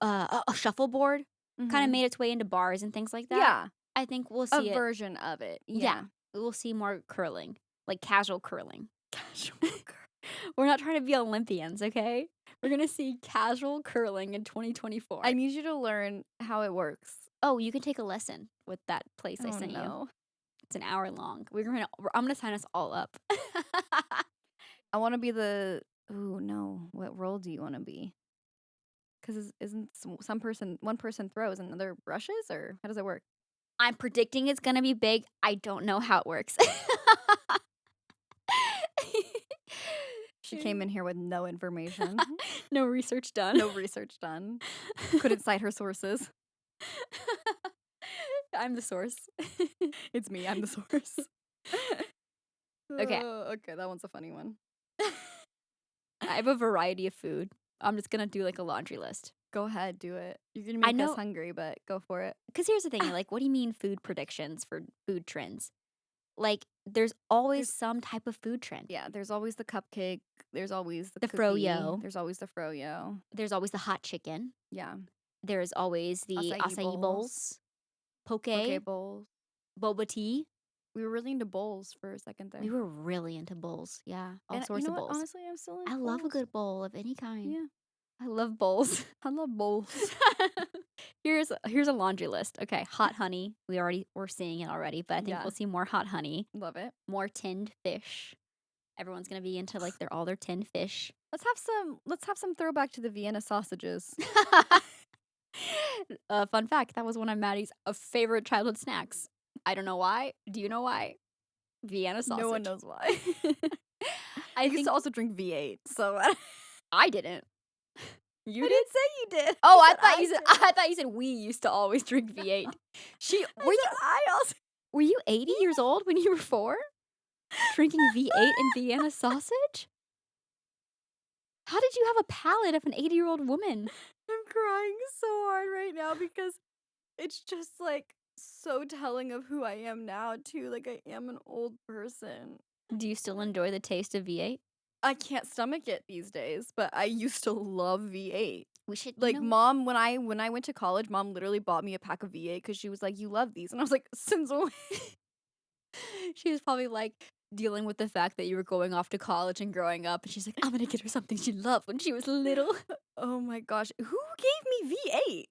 a shuffleboard kind of Mhm. made its way into bars and things like that. Yeah. I think we'll A see it. version of it. Yeah, Yeah. we'll see more curling, like casual curling. Casual We're not trying to be Olympians, okay? We're gonna see casual curling in 2024. I need you to learn how it works. Oh, you can take a lesson with that place I Oh sent you. no. It's an hour long. I'm gonna sign us all up. I want to be the. Ooh no. What role do you want to be? Because isn't one person throws and another brushes, or how does it work? I'm predicting it's gonna be big. I don't know how it works. She came in here with no information, No research done. no research done, couldn't cite her sources. I'm the source. It's me. I'm the source. Okay, Okay, that one's a funny one. I have a variety of food. I'm just gonna do like a laundry list. Go ahead, do it. You're gonna I make us know, hungry, but go for it. because here's the thing. Like, what do you mean food predictions for food trends? Like, there's always There's some type of food trend. yeah, there's always the cupcake, there's always the The cookie, froyo, there's always the froyo. there's always the hot chicken, Yeah. there's always the Acai acai bowls, bowls, poke, poke bowls. boba tea. We were really into bowls for a second We there. were really into bowls. Yeah, all And you sorts know of what? bowls. Honestly, I'm still I into love a bowls. good bowl of any kind. Yeah. I love bowls. I love bowls. Here's a laundry list. Okay, hot honey. We're seeing it already, but I think Yeah. we'll see more hot honey, Love it. more tinned fish. Everyone's gonna be into like all their tinned fish. Let's have some throwback to the Vienna sausages. Fun fact: that was one of Maddie's favorite childhood snacks. I don't know why. Do you know why? Vienna No one sausage. knows why. I I used to think also drink V8, so I I didn't. You did? didn't say you did. Oh, I I said thought you said did. I thought you said we used to always drink V8. She I said I also were you 80 years old when you were 4? Drinking V8 and Vienna sausage? How did you have a palate of an 80-year-old woman? I'm crying so hard right now because it's just like so telling of who I am now too. Like I am an old person. Do you still enjoy the taste of V8? I can't stomach it these days, but I used to love V8. We should, Like mom, when I went to college, mom literally bought me a pack of V8 because she was like, "You love these," and I was like, "Since when?" she was probably like dealing with the fact that you were going off to college and growing up, and she's like, I'm gonna get her something she loved when she was little. Oh my gosh, who gave me V8?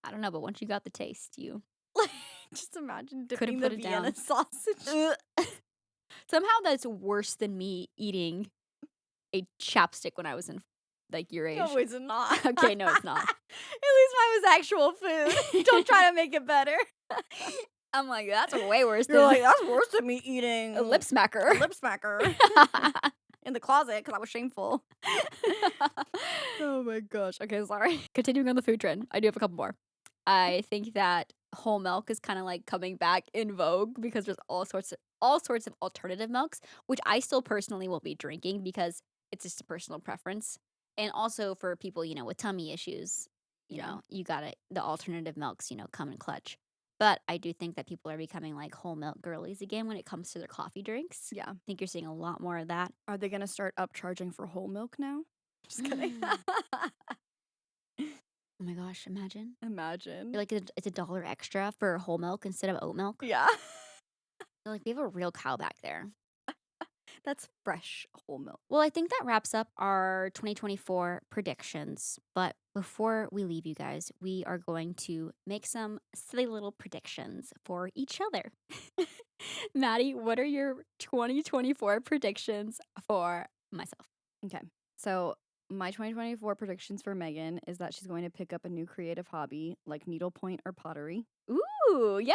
I don't know, but once you got the taste, you Like, just imagine couldn't dipping the put it Vienna down. sausage. Somehow that's worse than me eating a chapstick when I was in like your age. No, it's not. Okay, no, it's not. At least mine was actual food. Don't try to make it better. I'm like, that's way worse You're than like, that's worse than me eating a lip a smacker. lip smacker in the closet because I was shameful. Oh my gosh. Okay, sorry. Continuing on the food trend, I do have a couple more. I think that whole milk is kind of like coming back in vogue because there's all sorts of alternative milks, which I still personally will be drinking because it's just a personal preference. And also for people, with tummy issues, Yeah. you got it. The alternative milks, come in clutch. But I do think that people are becoming like whole milk girlies again when it comes to their coffee drinks. Yeah. I think you're seeing a lot more of that. Are they going to start upcharging for whole milk now? Just kidding. Oh my gosh, imagine. Imagine. You're like it's $1 extra for whole milk instead of oat milk. Yeah. You're like, we have a real cow back there. That's fresh whole milk. Well, I think that wraps up our 2024 predictions. But before we leave you guys, we are going to make some silly little predictions for each other. Maddie, what are your 2024 predictions for myself? Okay. So, my 2024 predictions for Megan is that she's going to pick up a new creative hobby like needlepoint or pottery. Ooh, yeah.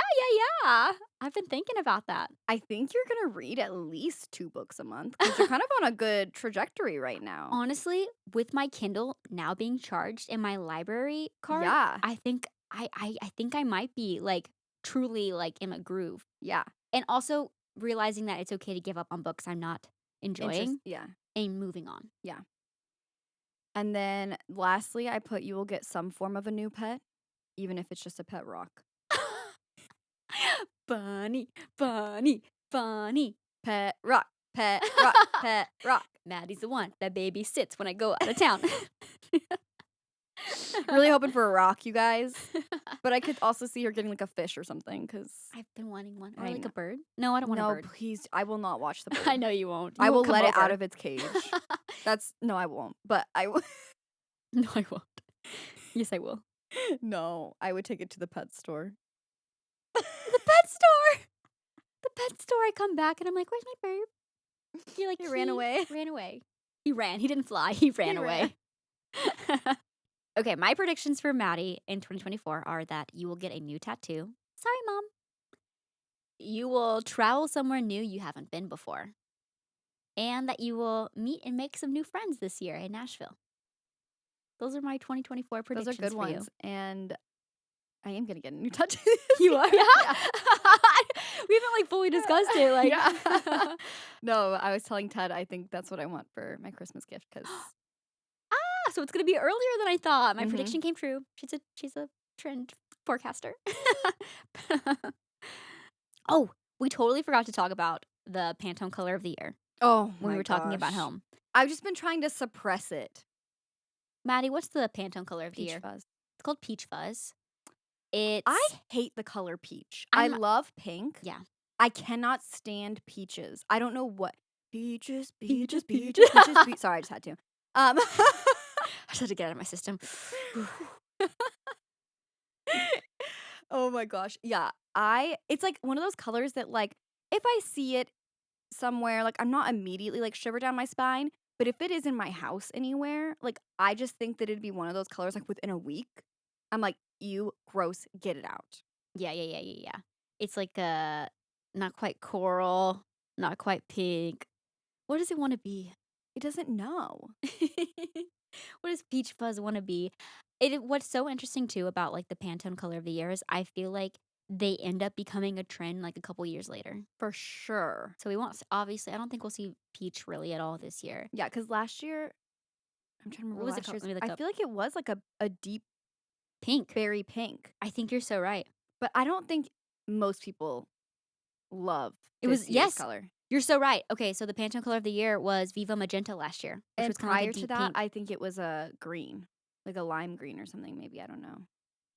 I've been thinking about that. I think you're going to read at least 2 books a month because you're kind of on a good trajectory right now. Honestly, with my Kindle now being charged and my library card, Yeah. I think I think I might be like truly like in a groove. Yeah. And also realizing that it's okay to give up on books I'm not enjoying Yeah. and moving on. Yeah. And then lastly, I put you will get some form of a new pet, even if it's just a pet rock. Bunny, bunny, bunny. Pet rock, pet rock, pet rock. Maddie's the one that baby sits when I go out of town. Really hoping for a rock, you guys. But I could also see her getting like a fish or something because. I've been wanting one. Or I like know. a bird. No, I don't want a No, bird. please. I will not watch the bird. I know you won't. You I will won't come let it out over. of its cage. No, I won't. But I will. No, I won't. Yes, I will. No, I would take it to the pet store. The pet store. The pet store. I come back and I'm like, "Where's my bird?" You're like, He ran away. Ran away. He ran. He didn't fly. He ran away. Okay, my predictions for Maddie in 2024 are that you will get a new tattoo. Sorry, Mom. You will travel somewhere new you haven't been before. And that you will meet and make some new friends this year in Nashville. Those are my 2024 Those predictions are good for ones. And I am going to get a new tattoo. You are? Yeah. We haven't like fully discussed it. Like, Yeah. No, I was telling Ted I think that's what I want for my Christmas gift because so it's gonna be earlier than I thought. My Mhm. prediction came true. She's a trend forecaster. Oh, We totally forgot to talk about the Pantone color of the year Oh when we my were talking about gosh. home. I've just been trying to suppress it. Maddie, what's the Pantone color of the Peach year? fuzz. It's called Peach Fuzz. I It's hate the color peach. I I'm love pink. yeah. I cannot stand peaches. I don't know what peaches, Peaches, peaches, peaches. peaches, peaches, sorry, I just had to. Um, I just had to get it out of my system. oh my gosh. Yeah. It's like one of those colors that like if I see it somewhere, like I'm not immediately like shiver down my spine, but if it is in my house anywhere, like I just think that it'd be one of those colors like within a week. I'm like, you gross, get it out. Yeah. It's like not quite coral, not quite pink. What does it want to be? It doesn't know. What does peach fuzz want to be? What's so interesting too about like the Pantone color of the year is I feel like they end up becoming a trend like a couple years later. For sure. So we won't obviously. I don't think we'll see peach really at all this year. Yeah, because last year, I'm trying to remember What was it last called? year's. Let me look I up. feel like it was like a deep Pink. berry pink, I think you're so right. but I don't think most people love It was this year's yes. color. You're so right. Okay, so the Pantone color of the year was Viva Magenta last year, which And was kind of like a prior to deep that, pink. I think it was a green, like a lime green or something. Maybe I don't know.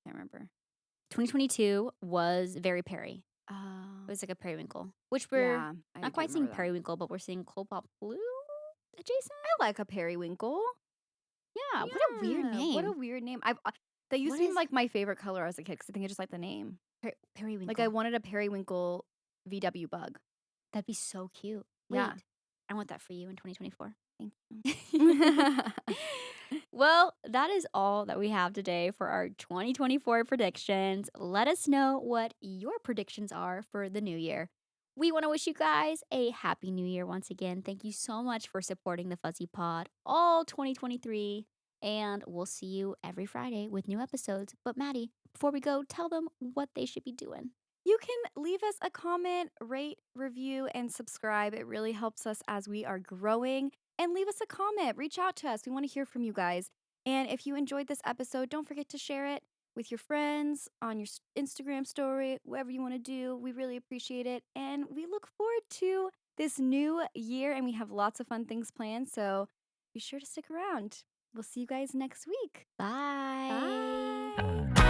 Can't remember. 2022 was very Perry. It Oh, was like a periwinkle, which we're yeah, I not do quite seeing remember that. periwinkle, but we're seeing cobalt blue adjacent. I like a periwinkle. Yeah, what a weird Yeah, what a name. weird name. That used What to be is like my favorite color as a kid because I think I just like the name. Like I periwinkle? wanted a periwinkle VW bug. That'd be so cute. Yeah, Wait, I want that for you in 2024. thank you. Well, that is all that we have today for our 2024 predictions. Let us know what your predictions are for the new year. We want to wish you guys a happy new year once again. Thank you so much for supporting the Fuzzy Pod all 2023. And we'll see you every Friday with new episodes. But Maddie, before we go, tell them what they should be doing. You can leave us a comment, rate, review, and subscribe. It really helps us as we are growing. And leave us a comment. Reach out to us. We want to hear from you guys. And if you enjoyed this episode, don't forget to share it with your friends on your Instagram story, whatever you want to do. We really appreciate it. And we look forward to this new year. And we have lots of fun things planned. So be sure to stick around. We'll see you guys next week. Bye. Bye.